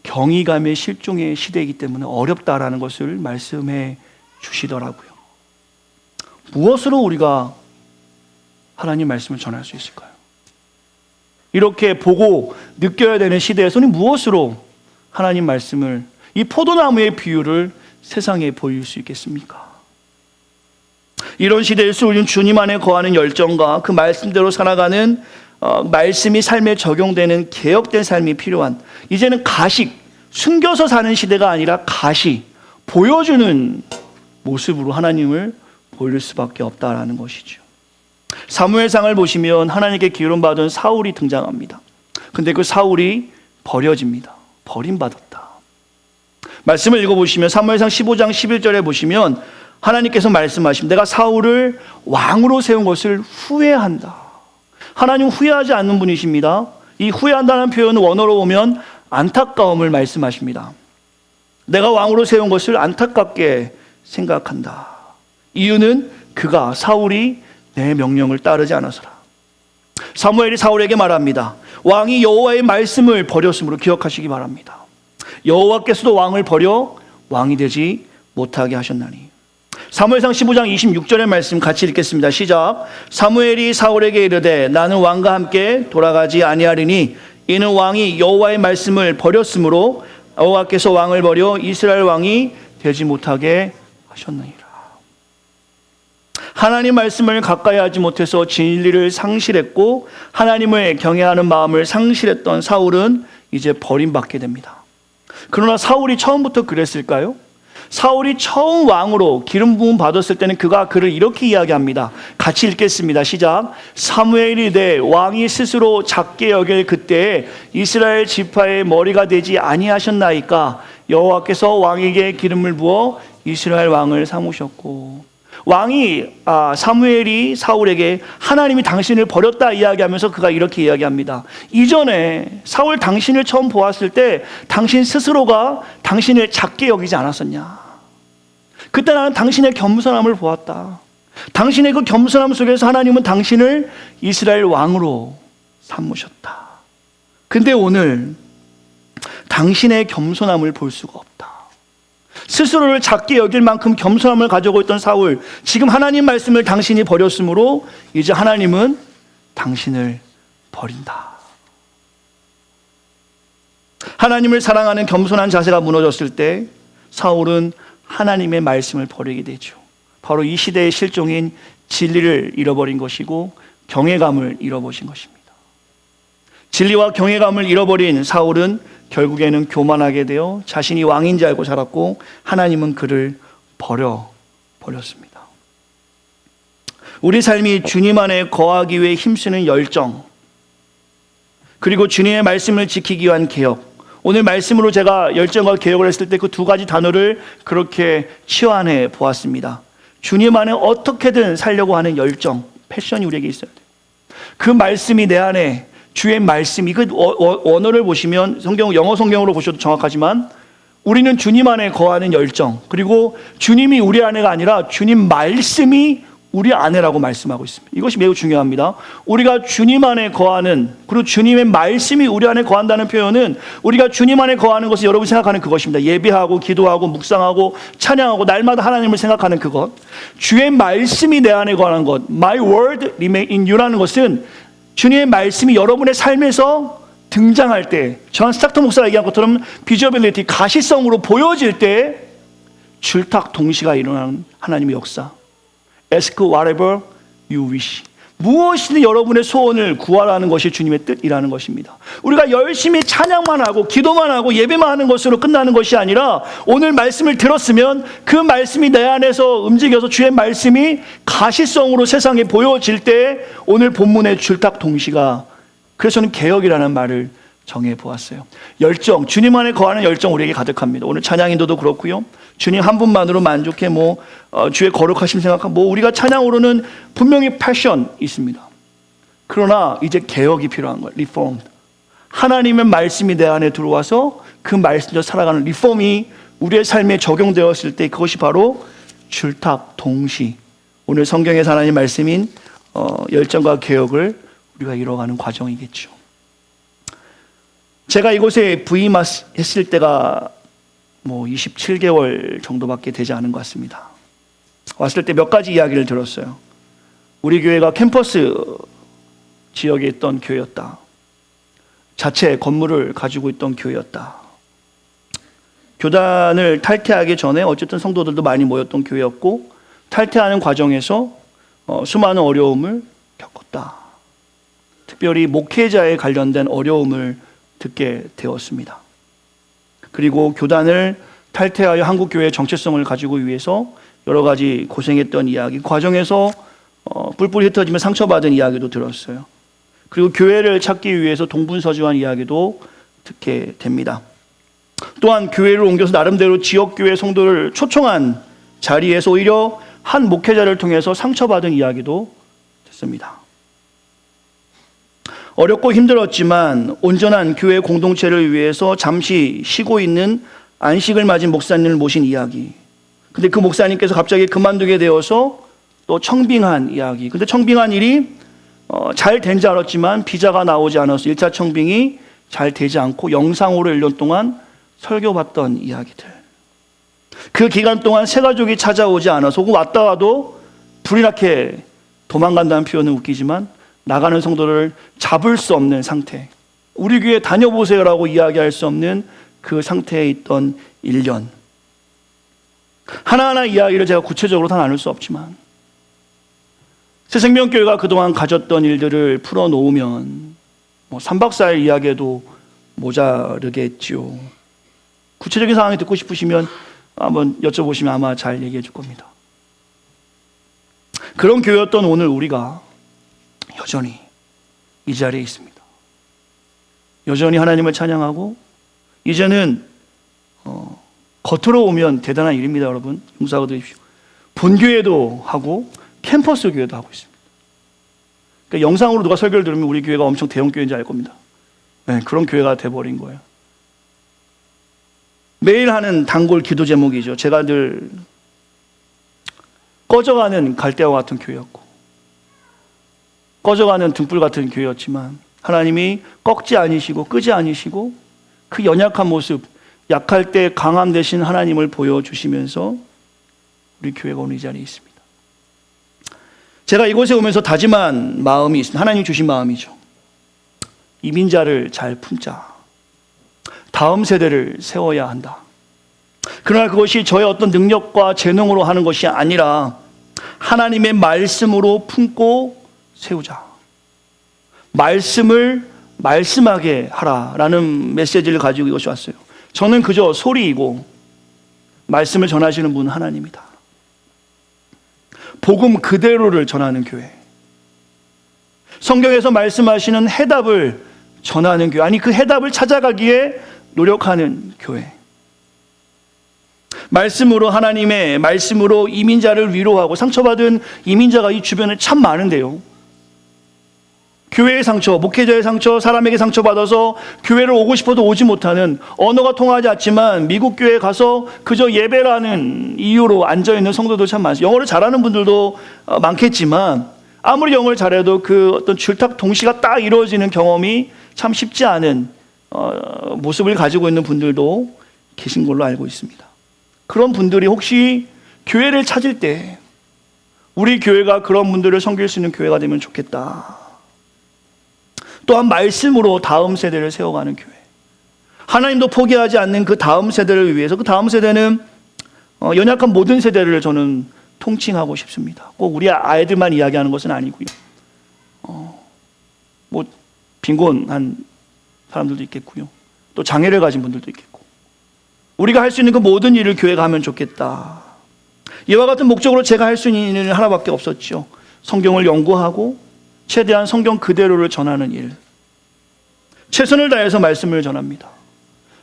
경이감의 실종의 시대이기 때문에 어렵다라는 것을 말씀해 주시더라고요. 무엇으로 우리가 하나님 말씀을 전할 수 있을까요? 이렇게 보고 느껴야 되는 시대에서는 무엇으로 하나님 말씀을, 이 포도나무의 비유를 세상에 보일 수 있겠습니까? 이런 시대에서 우리는 주님 안에 거하는 열정과 그 말씀대로 살아가는 말씀이 삶에 적용되는 개혁된 삶이 필요한, 이제는 가식, 숨겨서 사는 시대가 아니라 가시, 보여주는 모습으로 하나님을 보일 수밖에 없다라는 것이죠. 사무엘상을 보시면 하나님께 기름받은 사울이 등장합니다. 근데 그 사울이 버려집니다. 버림받았다. 말씀을 읽어보시면 사무엘상 15장 11절에 보시면 하나님께서 말씀하십니다. 내가 사울을 왕으로 세운 것을 후회한다. 하나님 후회하지 않는 분이십니다. 이 후회한다는 표현은 원어로 보면 안타까움을 말씀하십니다. 내가 왕으로 세운 것을 안타깝게 생각한다. 이유는 그가 사울이 내 명령을 따르지 않아서라. 사무엘이 사울에게 말합니다. 왕이 여호와의 말씀을 버렸으므로 기억하시기 바랍니다. 여호와께서도 왕을 버려 왕이 되지 못하게 하셨나니. 사무엘상 15장 26절의 말씀 같이 읽겠습니다. 시작. 사무엘이 사울에게 이르되 나는 왕과 함께 돌아가지 아니하리니 이는 왕이 여호와의 말씀을 버렸으므로 여호와께서 왕을 버려 이스라엘 왕이 되지 못하게 하셨느니라. 하나님 말씀을 가까이 하지 못해서 진리를 상실했고 하나님을 경외하는 마음을 상실했던 사울은 이제 버림받게 됩니다. 그러나 사울이 처음부터 그랬을까요? 사울이 처음 왕으로 기름 부음 받았을 때는 그가 그를 이렇게 이야기합니다. 같이 읽겠습니다. 시작. 사무엘이 돼 왕이 스스로 작게 여길 그때에 이스라엘 지파의 머리가 되지 아니하셨나이까. 여호와께서 왕에게 기름을 부어 이스라엘 왕을 삼으셨고. 사무엘이 사울에게 하나님이 당신을 버렸다 이야기하면서 그가 이렇게 이야기합니다. 이전에 사울 당신을 처음 보았을 때 당신 스스로가 당신을 작게 여기지 않았었냐? 그때 나는 당신의 겸손함을 보았다. 당신의 그 겸손함 속에서 하나님은 당신을 이스라엘 왕으로 삼으셨다. 근데 오늘 당신의 겸손함을 볼 수가 없다. 스스로를 작게 여길 만큼 겸손함을 가지고 있던 사울, 지금 하나님 말씀을 당신이 버렸으므로 이제 하나님은 당신을 버린다. 하나님을 사랑하는 겸손한 자세가 무너졌을 때 사울은 하나님의 말씀을 버리게 되죠. 바로 이 시대의 실종인 진리를 잃어버린 것이고 경외감을 잃어버린 것입니다. 진리와 경외감을 잃어버린 사울은 결국에는 교만하게 되어 자신이 왕인 줄 알고 살았고 하나님은 그를 버렸습니다. 우리 삶이 주님 안에 거하기 위해 힘쓰는 열정, 그리고 주님의 말씀을 지키기 위한 개혁. 오늘 말씀으로 제가 열정과 개혁을 했을 때 그 두 가지 단어를 그렇게 치환해 보았습니다. 주님 안에 어떻게든 살려고 하는 열정, 패션이 우리에게 있어야 돼요. 그 말씀이 내 안에, 주의 말씀이, 그 원어를 보시면 영어 성경으로 보셔도 정확하지만 우리는 주님 안에 거하는 열정, 그리고 주님이 우리 안에가 아니라 주님 말씀이 우리 안에라고 말씀하고 있습니다. 이것이 매우 중요합니다. 우리가 주님 안에 거하는, 그리고 주님의 말씀이 우리 안에 거한다는 표현은 우리가 주님 안에 거하는 것을 여러분이 생각하는 그것입니다. 예배하고 기도하고 묵상하고 찬양하고 날마다 하나님을 생각하는 그것, 주의 말씀이 내 안에 거하는 것, My word remain in you라는 것은 주님의 말씀이 여러분의 삶에서 등장할 때, 존 스타크턴 목사가 얘기한 것처럼 비저빌리티, 가시성으로 보여질 때 줄탁 동시가 일어나는 하나님의 역사. Ask whatever you wish. 무엇이든 여러분의 소원을 구하라는 것이 주님의 뜻이라는 것입니다. 우리가 열심히 찬양만 하고 기도만 하고 예배만 하는 것으로 끝나는 것이 아니라 오늘 말씀을 들었으면 그 말씀이 내 안에서 움직여서 주의 말씀이 가시성으로 세상에 보여질 때 오늘 본문의 줄탁 동시가, 그래서 저는 개혁이라는 말을 정해보았어요. 열정, 주님 안에 거하는 열정 우리에게 가득합니다. 오늘 찬양인도도 그렇고요. 주님 한 분만으로 만족해 주의 거룩하심 생각하고 우리가 찬양으로는 분명히 패션 있습니다. 그러나 이제 개혁이 필요한 거예요. 리폼. 하나님의 말씀이 내 안에 들어와서 그 말씀대로 살아가는 리폼이 우리의 삶에 적용되었을 때 그것이 바로 줄탁 동시, 오늘 성경에서 하나님 말씀인 열정과 개혁을 우리가 이뤄가는 과정이겠죠. 제가 이곳에 부임했을 때가 27개월 정도밖에 되지 않은 것 같습니다. 왔을 때 몇 가지 이야기를 들었어요. 우리 교회가 캠퍼스 지역에 있던 교회였다. 자체 건물을 가지고 있던 교회였다. 교단을 탈퇴하기 전에 어쨌든 성도들도 많이 모였던 교회였고 탈퇴하는 과정에서 수많은 어려움을 겪었다. 특별히 목회자에 관련된 어려움을 듣게 되었습니다. 그리고 교단을 탈퇴하여 한국교회의 정체성을 가지고 위해서 여러 가지 고생했던 이야기, 과정에서 뿔뿔이 흩어지며 상처받은 이야기도 들었어요. 그리고 교회를 찾기 위해서 동분서주한 이야기도 듣게 됩니다. 또한 교회를 옮겨서 나름대로 지역교회 성도를 초청한 자리에서 오히려 한 목회자를 통해서 상처받은 이야기도 됐습니다. 어렵고 힘들었지만 온전한 교회 공동체를 위해서 잠시 쉬고 있는 안식을 맞은 목사님을 모신 이야기. 근데 그 목사님께서 갑자기 그만두게 되어서 또 청빙한 이야기. 근데 청빙한 일이 잘 된 줄 알았지만 비자가 나오지 않아서 1차 청빙이 잘 되지 않고 영상으로 1년 동안 설교받던 이야기들. 그 기간 동안 새 가족이 찾아오지 않아서 혹은 왔다 와도 불이 나게 도망간다는 표현은 웃기지만 나가는 성도를 잡을 수 없는 상태. 우리 교회 다녀보세요라고 이야기할 수 없는 그 상태에 있던 1년. 하나하나 이야기를 제가 구체적으로 다 나눌 수 없지만 새생명교회가 그동안 가졌던 일들을 풀어놓으면 3박 4일 이야기해도 모자르겠지요. 구체적인 상황이 듣고 싶으시면 한번 여쭤보시면 아마 잘 얘기해 줄 겁니다. 그런 교회였던 오늘 우리가 여전히 이 자리에 있습니다. 여전히 하나님을 찬양하고 이제는 겉으로 오면 대단한 일입니다. 여러분 용서하고 드십시오. 본교회도 하고 캠퍼스 교회도 하고 있습니다. 그러니까 영상으로 누가 설교를 들으면 우리 교회가 엄청 대형 교회인지 알 겁니다. 네, 그런 교회가 돼버린 거예요. 매일 하는 단골 기도 제목이죠. 제가 늘 꺼져가는 갈대와 같은 교회였고 꺼져가는 등불 같은 교회였지만 하나님이 꺾지 아니시고 끄지 아니시고 그 연약한 모습, 약할 때 강함 되신 하나님을 보여주시면서 우리 교회가 오늘 이 자리에 있습니다. 제가 이곳에 오면서 다짐한 마음이 있습니다. 하나님 주신 마음이죠. 이민자를 잘 품자. 다음 세대를 세워야 한다. 그러나 그것이 저의 어떤 능력과 재능으로 하는 것이 아니라 하나님의 말씀으로 품고 세우자. 말씀을 말씀하게 하라라는 메시지를 가지고 이것이 왔어요. 저는 그저 소리이고 말씀을 전하시는 분은 하나님이다. 복음 그대로를 전하는 교회. 성경에서 말씀하시는 해답을 전하는 교회. 아니 그 해답을 찾아가기에 노력하는 교회. 말씀으로 하나님의 말씀으로 이민자를 위로하고 상처받은 이민자가 이 주변에 참 많은데요. 교회의 상처, 목회자의 상처, 사람에게 상처받아서 교회를 오고 싶어도 오지 못하는 언어가 통하지 않지만 미국 교회에 가서 그저 예배라는 이유로 앉아있는 성도들 참 많습니다. 영어를 잘하는 분들도 많겠지만 아무리 영어를 잘해도 그 어떤 줄탁 동시가 딱 이루어지는 경험이 참 쉽지 않은 모습을 가지고 있는 분들도 계신 걸로 알고 있습니다. 그런 분들이 혹시 교회를 찾을 때 우리 교회가 그런 분들을 섬길 수 있는 교회가 되면 좋겠다. 또한 말씀으로 다음 세대를 세워가는 교회. 하나님도 포기하지 않는 그 다음 세대를 위해서 그 다음 세대는 연약한 모든 세대를 저는 통칭하고 싶습니다. 꼭 우리 아이들만 이야기하는 것은 아니고요. 뭐 빈곤한 사람들도 있겠고요. 또 장애를 가진 분들도 있겠고. 우리가 할 수 있는 그 모든 일을 교회가 하면 좋겠다. 이와 같은 목적으로 제가 할 수 있는 일은 하나밖에 없었죠. 성경을 연구하고 최대한 성경 그대로를 전하는 일. 최선을 다해서 말씀을 전합니다.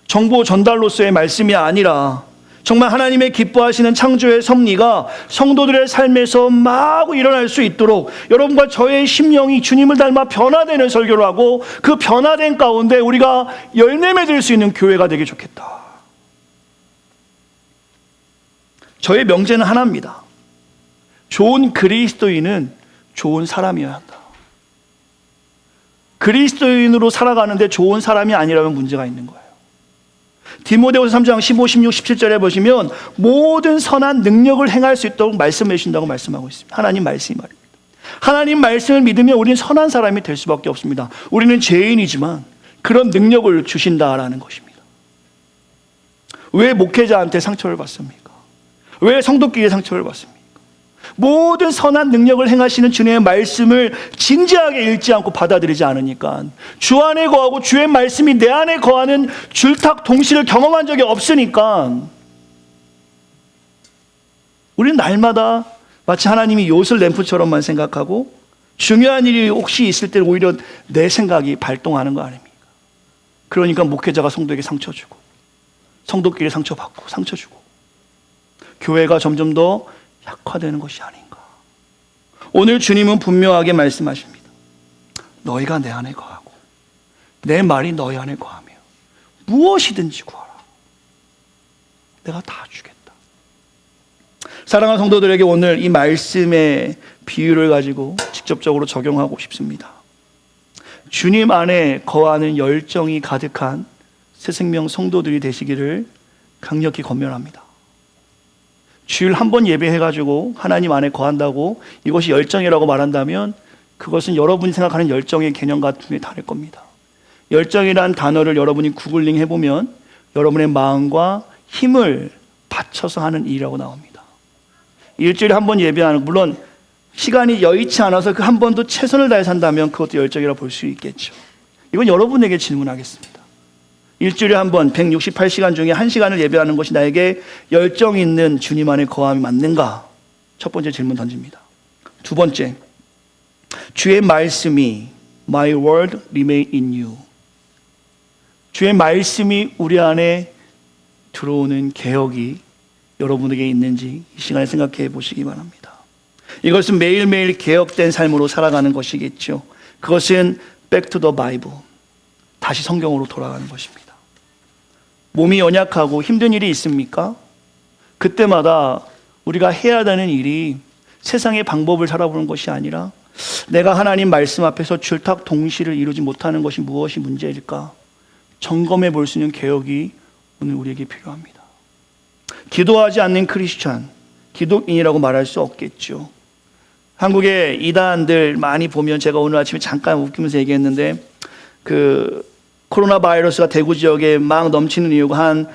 정보 전달로서의 말씀이 아니라 정말 하나님의 기뻐하시는 창조의 섭리가 성도들의 삶에서 마구 일어날 수 있도록 여러분과 저의 심령이 주님을 닮아 변화되는 설교를 하고 그 변화된 가운데 우리가 열매 맺을 수 있는 교회가 되기 좋겠다. 저의 명제는 하나입니다. 좋은 그리스도인은 좋은 사람이어야 한다. 그리스도인으로 살아가는데 좋은 사람이 아니라면 문제가 있는 거예요. 디모데후서 3장 15, 16, 17절에 보시면 모든 선한 능력을 행할 수 있도록 말씀해 주신다고 말씀하고 있습니다. 하나님 말씀이 말입니다. 하나님 말씀을 믿으면 우리는 선한 사람이 될 수밖에 없습니다. 우리는 죄인이지만 그런 능력을 주신다라는 것입니다. 왜 목회자한테 상처를 받습니까? 왜 성도끼리 상처를 받습니까? 모든 선한 능력을 행하시는 주님의 말씀을 진지하게 읽지 않고 받아들이지 않으니까 주 안에 거하고 주의 말씀이 내 안에 거하는 줄탁 동시를 경험한 적이 없으니까 우리는 날마다 마치 하나님이 요술 램프처럼만 생각하고 중요한 일이 혹시 있을 때 오히려 내 생각이 발동하는 거 아닙니까? 그러니까 목회자가 성도에게 상처 주고 성도끼리 상처받고 상처 주고 교회가 점점 더 약화되는 것이 아닌가. 오늘 주님은 분명하게 말씀하십니다. 너희가 내 안에 거하고 내 말이 너희 안에 거하며 무엇이든지 구하라. 내가 다 주겠다. 사랑하는 성도들에게 오늘 이 말씀의 비유를 가지고 직접적으로 적용하고 싶습니다. 주님 안에 거하는 열정이 가득한 새생명 성도들이 되시기를 강력히 권면합니다. 주일 한 번 예배해가지고 하나님 안에 거한다고 이것이 열정이라고 말한다면 그것은 여러분이 생각하는 열정의 개념과 분명히 다를 겁니다. 열정이란 단어를 여러분이 구글링 해보면 여러분의 마음과 힘을 바쳐서 하는 일이라고 나옵니다. 일주일에 한 번 예배하는, 물론 시간이 여의치 않아서 그 한 번도 최선을 다해서 한다면 그것도 열정이라고 볼 수 있겠죠. 이건 여러분에게 질문하겠습니다. 일주일에 한 번 168시간 중에 1시간을 예배하는 것이 나에게 열정 있는 주님 안에 거함이 맞는가? 첫 번째 질문 던집니다. 두 번째, 주의 말씀이 My word remain in you. 주의 말씀이 우리 안에 들어오는 개혁이 여러분에게 있는지 이 시간에 생각해 보시기 바랍니다. 이것은 매일매일 개혁된 삶으로 살아가는 것이겠죠. 그것은 back to the Bible, 다시 성경으로 돌아가는 것입니다. 몸이 연약하고 힘든 일이 있습니까? 그때마다 우리가 해야 되는 일이 세상의 방법을 살아보는 것이 아니라 내가 하나님 말씀 앞에서 줄탁 동시를 이루지 못하는 것이 무엇이 문제일까? 점검해 볼 수 있는 개혁이 오늘 우리에게 필요합니다. 기도하지 않는 크리스찬, 기독인이라고 말할 수 없겠죠. 한국의 이단들 많이 보면, 제가 오늘 아침에 잠깐 웃기면서 얘기했는데 그 코로나 바이러스가 대구 지역에 막 넘치는 이유가 한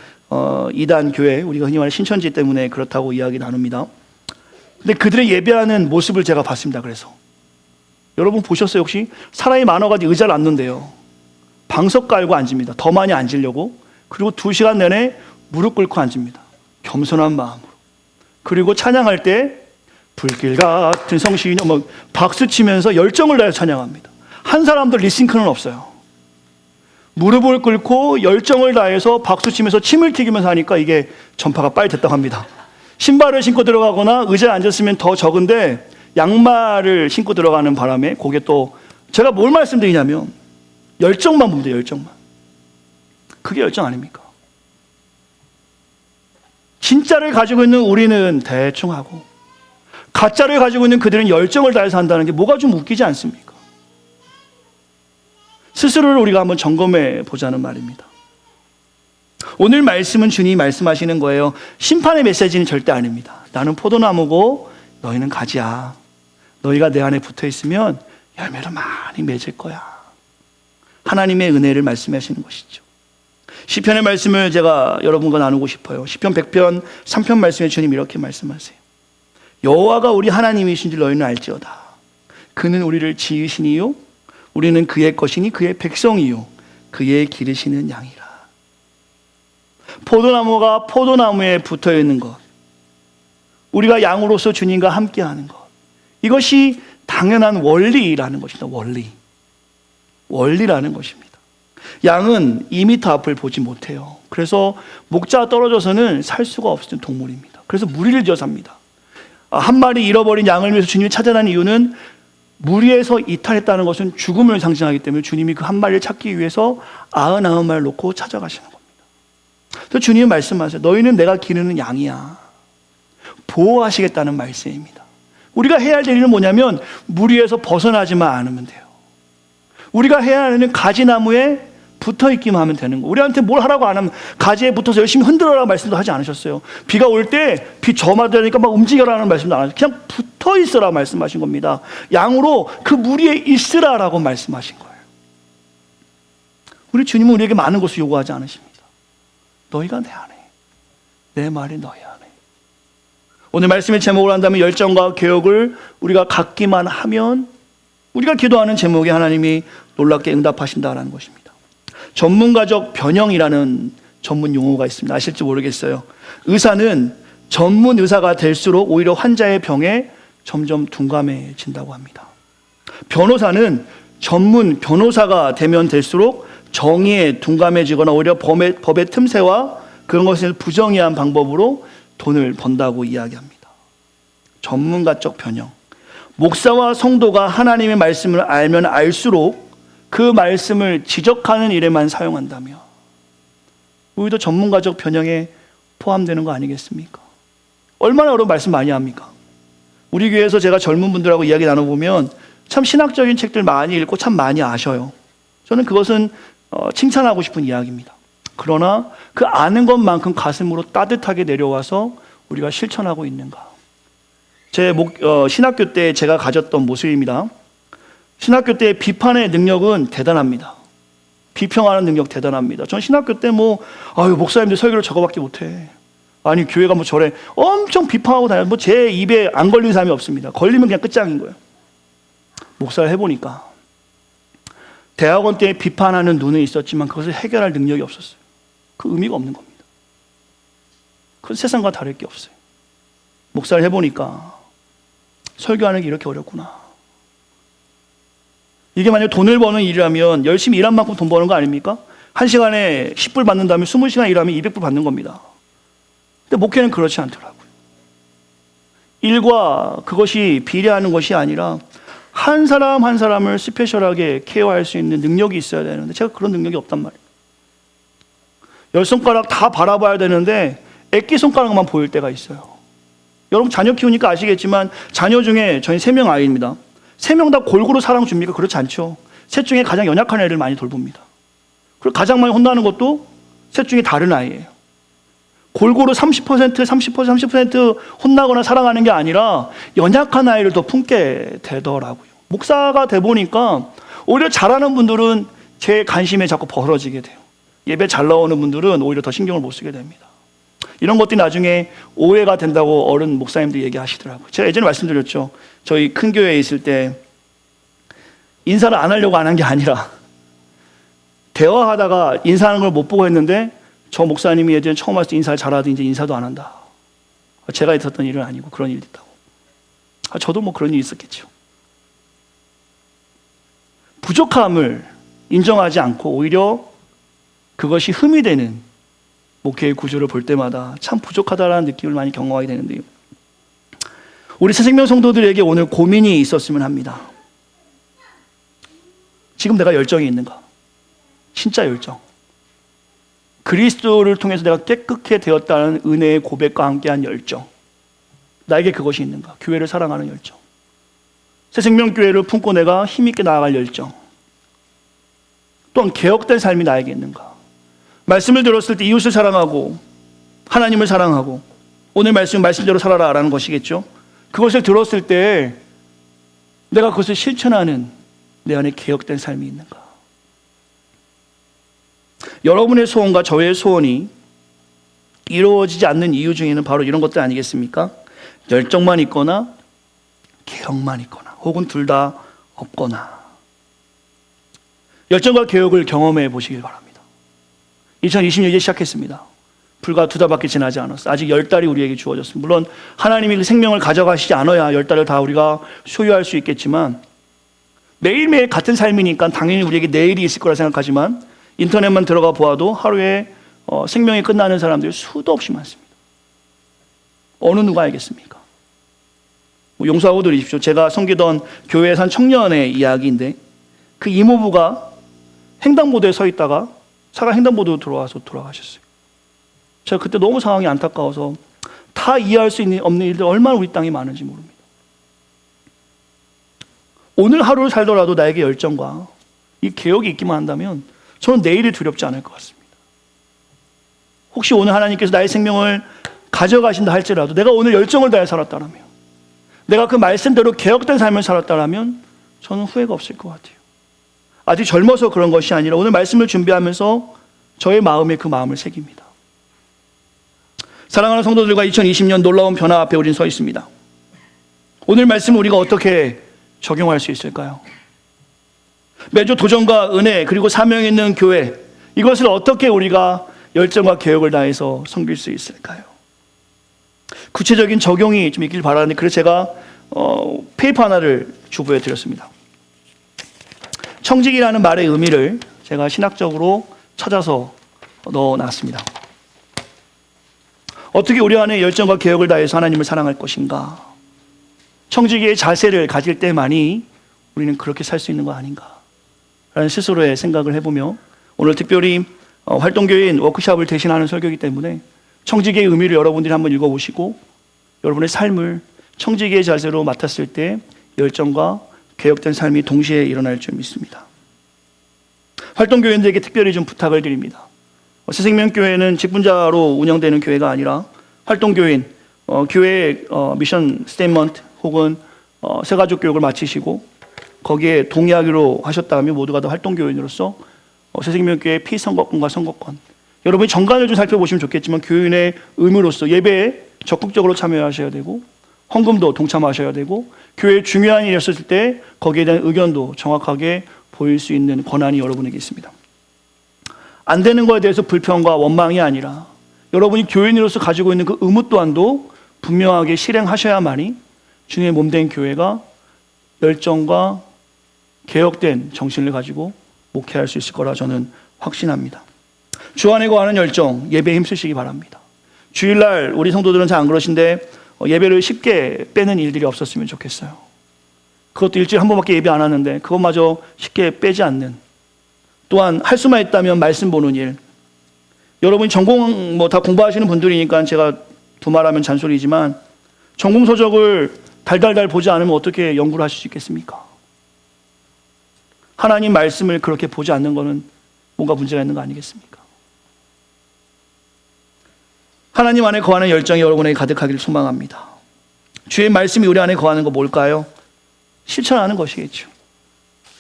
이단 교회, 우리가 흔히 말하는 신천지 때문에 그렇다고 이야기 나눕니다. 근데 그들의 예배하는 모습을 제가 봤습니다. 그래서 여러분 보셨어요? 혹시 사람이 많아가지고 의자를 앉는데요, 방석 깔고 앉습니다. 더 많이 앉으려고. 그리고 2시간 내내 무릎 꿇고 앉습니다. 겸손한 마음으로. 그리고 찬양할 때 불길 같은 성신이 박수 치면서 열정을 다해 찬양합니다. 한 사람도 리싱크는 없어요. 무릎을 꿇고 열정을 다해서 박수 치면서 침을 튀기면서 하니까 이게 전파가 빨리 됐다고 합니다. 신발을 신고 들어가거나 의자에 앉았으면 더 적은데 양말을 신고 들어가는 바람에 그게 또, 제가 뭘 말씀드리냐면 열정만 보면 돼요. 열정만. 그게 열정 아닙니까? 진짜를 가지고 있는 우리는 대충 하고 가짜를 가지고 있는 그들은 열정을 다해서 한다는 게 뭐가 좀 웃기지 않습니까? 스스로를 우리가 한번 점검해 보자는 말입니다. 오늘 말씀은 주님이 말씀하시는 거예요. 심판의 메시지는 절대 아닙니다. 나는 포도나무고 너희는 가지야. 너희가 내 안에 붙어 있으면 열매를 많이 맺을 거야. 하나님의 은혜를 말씀하시는 것이죠. 시편의 말씀을 제가 여러분과 나누고 싶어요. 시편 100편 3편 말씀에 주님 이렇게 말씀하세요. 여호와가 우리 하나님이신 줄 너희는 알지어다. 그는 우리를 지으시니요 우리는 그의 것이니 그의 백성이요 그의 기르시는 양이라. 포도나무가 포도나무에 붙어 있는 것, 우리가 양으로서 주님과 함께하는 것, 이것이 당연한 원리라는 것입니다. 원리라는 것입니다. 양은 2m 앞을 보지 못해요. 그래서 목자가 떨어져서는 살 수가 없는 동물입니다. 그래서 무리를 지어 삽니다. 한 마리 잃어버린 양을 위해서 주님이 찾아다닌 이유는 무리에서 이탈했다는 것은 죽음을 상징하기 때문에 주님이 그 한 마리를 찾기 위해서 99마리를 놓고 찾아가시는 겁니다. 그래서 주님은 말씀하세요. 너희는 내가 기르는 양이야. 보호하시겠다는 말씀입니다. 우리가 해야 할 일은 뭐냐면 무리에서 벗어나지만 않으면 돼요. 우리가 해야 하는 일은 가지나무에 붙어있기만 하면 되는 거예요. 우리한테 뭘 하라고 안 하면 가지에 붙어서 열심히 흔들어라 말씀도 하지 않으셨어요. 비가 올 때 비 저마다니까 막 움직여라는 말씀도 안 하셨어요. 그냥 붙어있어라 말씀하신 겁니다. 양으로 그 무리에 있으라라고 말씀하신 거예요. 우리 주님은 우리에게 많은 것을 요구하지 않으십니다. 너희가 내 안에, 내 말이 너희 안에. 오늘 말씀의 제목을 한다면 열정과 개혁을 우리가 갖기만 하면 우리가 기도하는 제목에 하나님이 놀랍게 응답하신다라는 것입니다. 전문가적 변형이라는 전문 용어가 있습니다. 아실지 모르겠어요. 의사는 전문 의사가 될수록 오히려 환자의 병에 점점 둔감해진다고 합니다. 변호사는 전문 변호사가 되면 될수록 정의에 둔감해지거나 오히려 법의 틈새와 그런 것을 부정의한 방법으로 돈을 번다고 이야기합니다. 전문가적 변형. 목사와 성도가 하나님의 말씀을 알면 알수록 그 말씀을 지적하는 일에만 사용한다면 우리도 전문가적 변형에 포함되는 거 아니겠습니까? 얼마나 어려운 말씀 많이 합니까? 우리 교회에서 제가 젊은 분들하고 이야기 나눠보면 참 신학적인 책들 많이 읽고 참 많이 아셔요. 저는 그것은 칭찬하고 싶은 이야기입니다. 그러나 그 아는 것만큼 가슴으로 따뜻하게 내려와서 우리가 실천하고 있는가? 신학교 때 제가 가졌던 모습입니다. 신학교 때 비판의 능력은 대단합니다. 비평하는 능력 대단합니다. 전 신학교 때 목사님들 설교를 저거밖에 못해. 아니 교회가 저래 엄청 비판하고 다녀. 제 입에 안 걸린 사람이 없습니다. 걸리면 그냥 끝장인 거예요. 목사를 해보니까 대학원 때 비판하는 눈은 있었지만 그것을 해결할 능력이 없었어요. 그 의미가 없는 겁니다. 그건 세상과 다를 게 없어요. 목사를 해보니까 설교하는 게 이렇게 어렵구나. 이게 만약 돈을 버는 일이라면 열심히 일한 만큼 돈 버는 거 아닙니까? 1시간에 10불 받는다면 20시간 일하면 200불 받는 겁니다. 근데 목회는 그렇지 않더라고요. 일과 그것이 비례하는 것이 아니라 한 사람 한 사람을 스페셜하게 케어할 수 있는 능력이 있어야 되는데 제가 그런 능력이 없단 말이에요. 10손가락 다 바라봐야 되는데 액기손가락만 보일 때가 있어요. 여러분 자녀 키우니까 아시겠지만 자녀 중에 저희 3명 아이입니다. 3명 다 골고루 사랑 줍니까? 그렇지 않죠. 셋 중에 가장 연약한 애를 많이 돌봅니다. 그리고 가장 많이 혼나는 것도 셋 중에 다른 아이예요. 골고루 30% 혼나거나 사랑하는 게 아니라 연약한 아이를 더 품게 되더라고요. 목사가 돼 보니까 오히려 잘하는 분들은 제 관심에 자꾸 벌어지게 돼요. 예배 잘 나오는 분들은 오히려 더 신경을 못 쓰게 됩니다. 이런 것들이 나중에 오해가 된다고 어른 목사님들이 얘기하시더라고요. 제가 예전에 말씀드렸죠. 저희 큰 교회에 있을 때 인사를 안 하려고 안 한 게 아니라 대화하다가 인사하는 걸 못 보고 했는데 저 목사님이 예전에 처음 왔을 때 인사를 잘하더니 이제 인사도 안 한다. 제가 있었던 일은 아니고 그런 일이 있다고. 저도 그런 일이 있었겠죠. 부족함을 인정하지 않고 오히려 그것이 흠이 되는 목회의 구조를 볼 때마다 참 부족하다라는 느낌을 많이 경험하게 되는데요. 우리 새생명 성도들에게 오늘 고민이 있었으면 합니다. 지금 내가 열정이 있는가? 진짜 열정. 그리스도를 통해서 내가 깨끗게 되었다는 은혜의 고백과 함께한 열정. 나에게 그것이 있는가? 교회를 사랑하는 열정. 새생명교회를 품고 내가 힘있게 나아갈 열정. 또한 개혁된 삶이 나에게 있는가? 말씀을 들었을 때 이웃을 사랑하고 하나님을 사랑하고 오늘 말씀대로 살아라 라는 것이겠죠. 그것을 들었을 때 내가 그것을 실천하는 내 안에 개혁된 삶이 있는가? 여러분의 소원과 저의 소원이 이루어지지 않는 이유 중에는 바로 이런 것들 아니겠습니까? 열정만 있거나 개혁만 있거나 혹은 둘 다 없거나. 열정과 개혁을 경험해 보시길 바랍니다. 2026년 시작했습니다. 불과 2달밖에 지나지 않았어요. 아직 10달이 우리에게 주어졌습니다. 물론 하나님이 그 생명을 가져가시지 않아야 10달을 다 우리가 소유할 수 있겠지만 매일매일 같은 삶이니까 당연히 우리에게 내일이 있을 거라 생각하지만 인터넷만 들어가 보아도 하루에 생명이 끝나는 사람들이 수도 없이 많습니다. 어느 누가 알겠습니까? 용서하고 드리십시오. 제가 섬기던 교회에 산 청년의 이야기인데 그 이모부가 횡단보도에 서 있다가 차가 횡단보도로 들어와서 돌아가셨어요. 제가 그때 너무 상황이 안타까워서 다 이해할 수 없는 일들 얼마나 우리 땅에 많은지 모릅니다. 오늘 하루를 살더라도 나에게 열정과 이 개혁이 있기만 한다면 저는 내일이 두렵지 않을 것 같습니다. 혹시 오늘 하나님께서 나의 생명을 가져가신다 할지라도 내가 오늘 열정을 다해 살았다면 내가 그 말씀대로 개혁된 삶을 살았다면 저는 후회가 없을 것 같아요. 아직 젊어서 그런 것이 아니라 오늘 말씀을 준비하면서 저의 마음에 그 마음을 새깁니다. 사랑하는 성도들과 2020년 놀라운 변화 앞에 우리는 서 있습니다. 오늘 말씀을 우리가 어떻게 적용할 수 있을까요? 매주 도전과 은혜 그리고 사명 있는 교회, 이것을 어떻게 우리가 열정과 개혁을 다해서 섬길 수 있을까요? 구체적인 적용이 좀 있길 바라는데 그래서 제가 페이퍼 하나를 주부해 드렸습니다. 청직이라는 말의 의미를 제가 신학적으로 찾아서 넣어놨습니다. 어떻게 우리 안에 열정과 개혁을 다해서 하나님을 사랑할 것인가? 청지기의 자세를 가질 때만이 우리는 그렇게 살 수 있는 거 아닌가? 라는 스스로의 생각을 해보며 오늘 특별히 활동교인 워크숍을 대신하는 설교이기 때문에 청지기의 의미를 여러분들이 한번 읽어보시고 여러분의 삶을 청지기의 자세로 맡았을 때 열정과 개혁된 삶이 동시에 일어날 줄 믿습니다. 활동교인들에게 특별히 좀 부탁을 드립니다. 새생명교회는 직분자로 운영되는 교회가 아니라 활동교인, 교회의 미션 스테이트먼트 혹은 새가족 교육을 마치시고 거기에 동의하기로 하셨다면 모두가 다 활동교인으로서 새생명교회의 피선거권과 선거권, 여러분이 정관을 좀 살펴보시면 좋겠지만 교인의 의무로서 예배에 적극적으로 참여하셔야 되고 헌금도 동참하셔야 되고 교회에 중요한 일이 있었을 때 거기에 대한 의견도 정확하게 보일 수 있는 권한이 여러분에게 있습니다. 안 되는 것에 대해서 불평과 원망이 아니라 여러분이 교인으로서 가지고 있는 그 의무 또한도 분명하게 실행하셔야만이 주님의 몸된 교회가 열정과 개혁된 정신을 가지고 목회할 수 있을 거라 저는 확신합니다. 주 안에 거하는 열정, 예배에 힘쓰시기 바랍니다. 주일날 우리 성도들은 잘 안 그러신데 예배를 쉽게 빼는 일들이 없었으면 좋겠어요. 그것도 일주일에 한 번밖에 예배 안 하는데 그것마저 쉽게 빼지 않는, 또한 할 수만 있다면 말씀 보는 일. 여러분이 전공 다 공부하시는 분들이니까 제가 두말하면 잔소리지만 전공 서적을 달달달 보지 않으면 어떻게 연구를 하실 수 있겠습니까? 하나님 말씀을 그렇게 보지 않는 것은 뭔가 문제가 있는 거 아니겠습니까? 하나님 안에 거하는 열정이 여러분에게 가득하기를 소망합니다. 주의 말씀이 우리 안에 거하는 거 뭘까요? 실천하는 것이겠죠.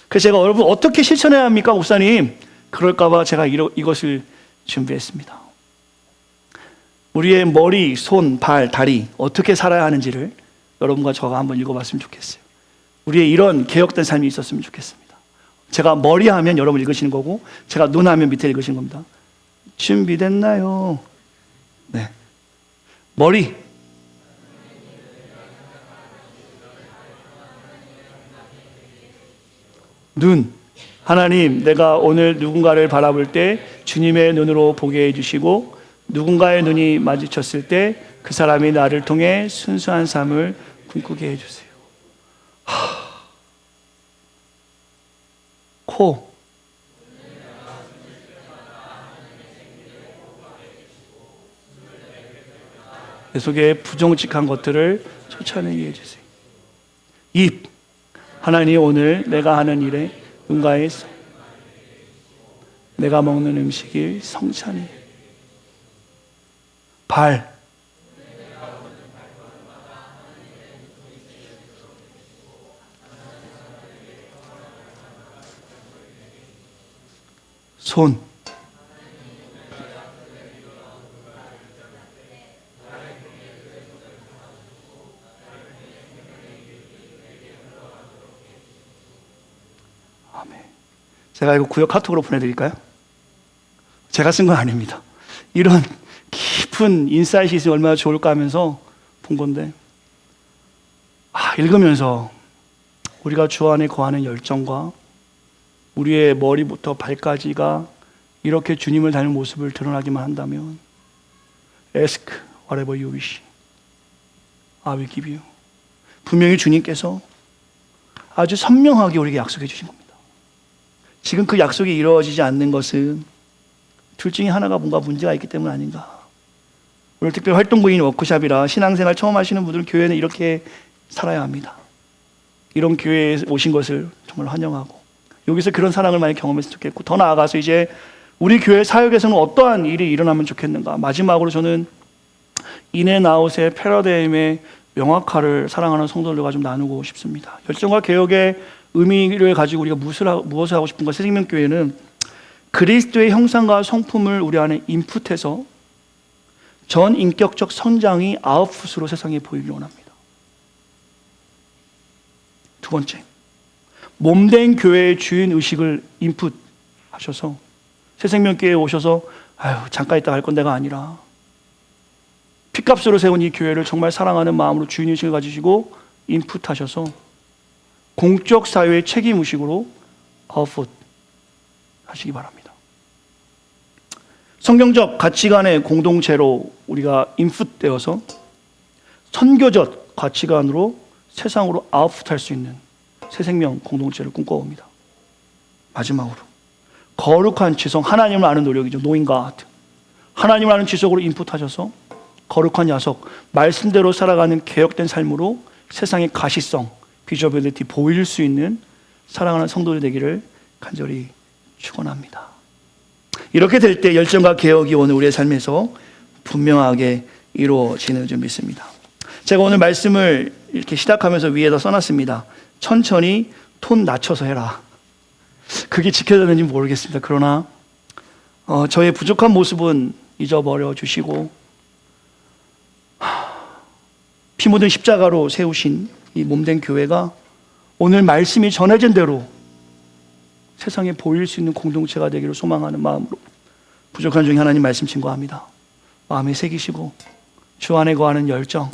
그래서 제가 여러분 어떻게 실천해야 합니까, 목사님? 그럴까 봐 제가 이것을 준비했습니다. 우리의 머리, 손, 발, 다리 어떻게 살아야 하는지를 여러분과 저가 한번 읽어봤으면 좋겠어요. 우리의 이런 개혁된 삶이 있었으면 좋겠습니다. 제가 머리 하면 여러분 읽으시는 거고 제가 눈 하면 밑에 읽으시는 겁니다. 준비됐나요? 네. 머리. 눈. 하나님, 내가 오늘 누군가를 바라볼 때 주님의 눈으로 보게 해주시고 누군가의 눈이 마주쳤을 때 그 사람이 나를 통해 순수한 삶을 꿈꾸게 해주세요. 코. 내 속에 부정직한 것들을 쫓아내게 해주세요. 입. 하나님, 오늘 내가 하는 일에 누군가의 내가 먹는 음식이 성찬이. 발. 손. 아멘. 제가 이거 구역 카톡으로 보내드릴까요? 제가 쓴 건 아닙니다. 이런 깊은 인사이트이 있으면 얼마나 좋을까 하면서 본 건데, 읽으면서 우리가 주 안에 거하는 열정과 우리의 머리부터 발까지가 이렇게 주님을 닮은 모습을 드러나기만 한다면 Ask whatever you wish, I will give you. 분명히 주님께서 아주 선명하게 우리에게 약속해 주신 겁니다. 지금 그 약속이 이루어지지 않는 것은 둘 중에 하나가 뭔가 문제가 있기 때문 아닌가. 오늘 특별 활동부인 워크숍이라 신앙생활 처음 하시는 분들은 교회는 이렇게 살아야 합니다. 이런 교회에 오신 것을 정말 환영하고 여기서 그런 사랑을 많이 경험했으면 좋겠고, 더 나아가서 이제 우리 교회 사역에서는 어떠한 일이 일어나면 좋겠는가. 마지막으로 저는 인앤아웃의 패러다임의 명확화를 사랑하는 성도들과 좀 나누고 싶습니다. 열정과 개혁의 의미를 가지고 우리가 무엇을 하고 싶은가. 새생명교회는 그리스도의 형상과 성품을 우리 안에 인풋해서 전 인격적 성장이 아웃풋으로 세상에 보이길 원합니다. 두 번째, 몸된 교회의 주인 의식을 인풋하셔서 새생명교회에 오셔서 잠깐 있다 갈 건데가 아니라 피값으로 세운 이 교회를 정말 사랑하는 마음으로 주인 의식을 가지시고 인풋하셔서 공적 사회의 책임 의식으로 아웃풋 하시기 바랍니다. 성경적 가치관의 공동체로 우리가 인풋되어서 선교적 가치관으로 세상으로 아웃풋할 수 있는 새 생명 공동체를 꿈꿔옵니다. 마지막으로 거룩한 지성, 하나님을 아는 노력이죠. Knowing God. 하나님을 아는 지속으로 인풋하셔서 거룩한 야속, 말씀대로 살아가는 개혁된 삶으로 세상의 가시성, 비저빌리티 보일 수 있는 사랑하는 성도들 되기를 간절히 축원합니다. 이렇게 될 때 열정과 개혁이 오늘 우리의 삶에서 분명하게 이루어지는 줄 믿습니다. 제가 오늘 말씀을 이렇게 시작하면서 위에다 써놨습니다. 천천히 톤 낮춰서 해라. 그게 지켜졌는지 모르겠습니다. 그러나 저의 부족한 모습은 잊어버려 주시고 피 묻은 십자가로 세우신 이 몸된 교회가 오늘 말씀이 전해진 대로 세상에 보일 수 있는 공동체가 되기를 소망하는 마음으로 부족한 중에 하나님 말씀 증거합니다. 마음에 새기시고 주 안에 거하는 열정,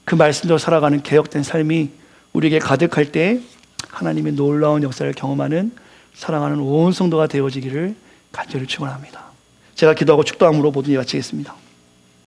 그 말씀대로 살아가는 개혁된 삶이 우리에게 가득할 때 하나님의 놀라운 역사를 경험하는 사랑하는 온 성도가 되어지기를 간절히 축원합니다. 제가 기도하고 축도함으로 모든 일 마치겠습니다.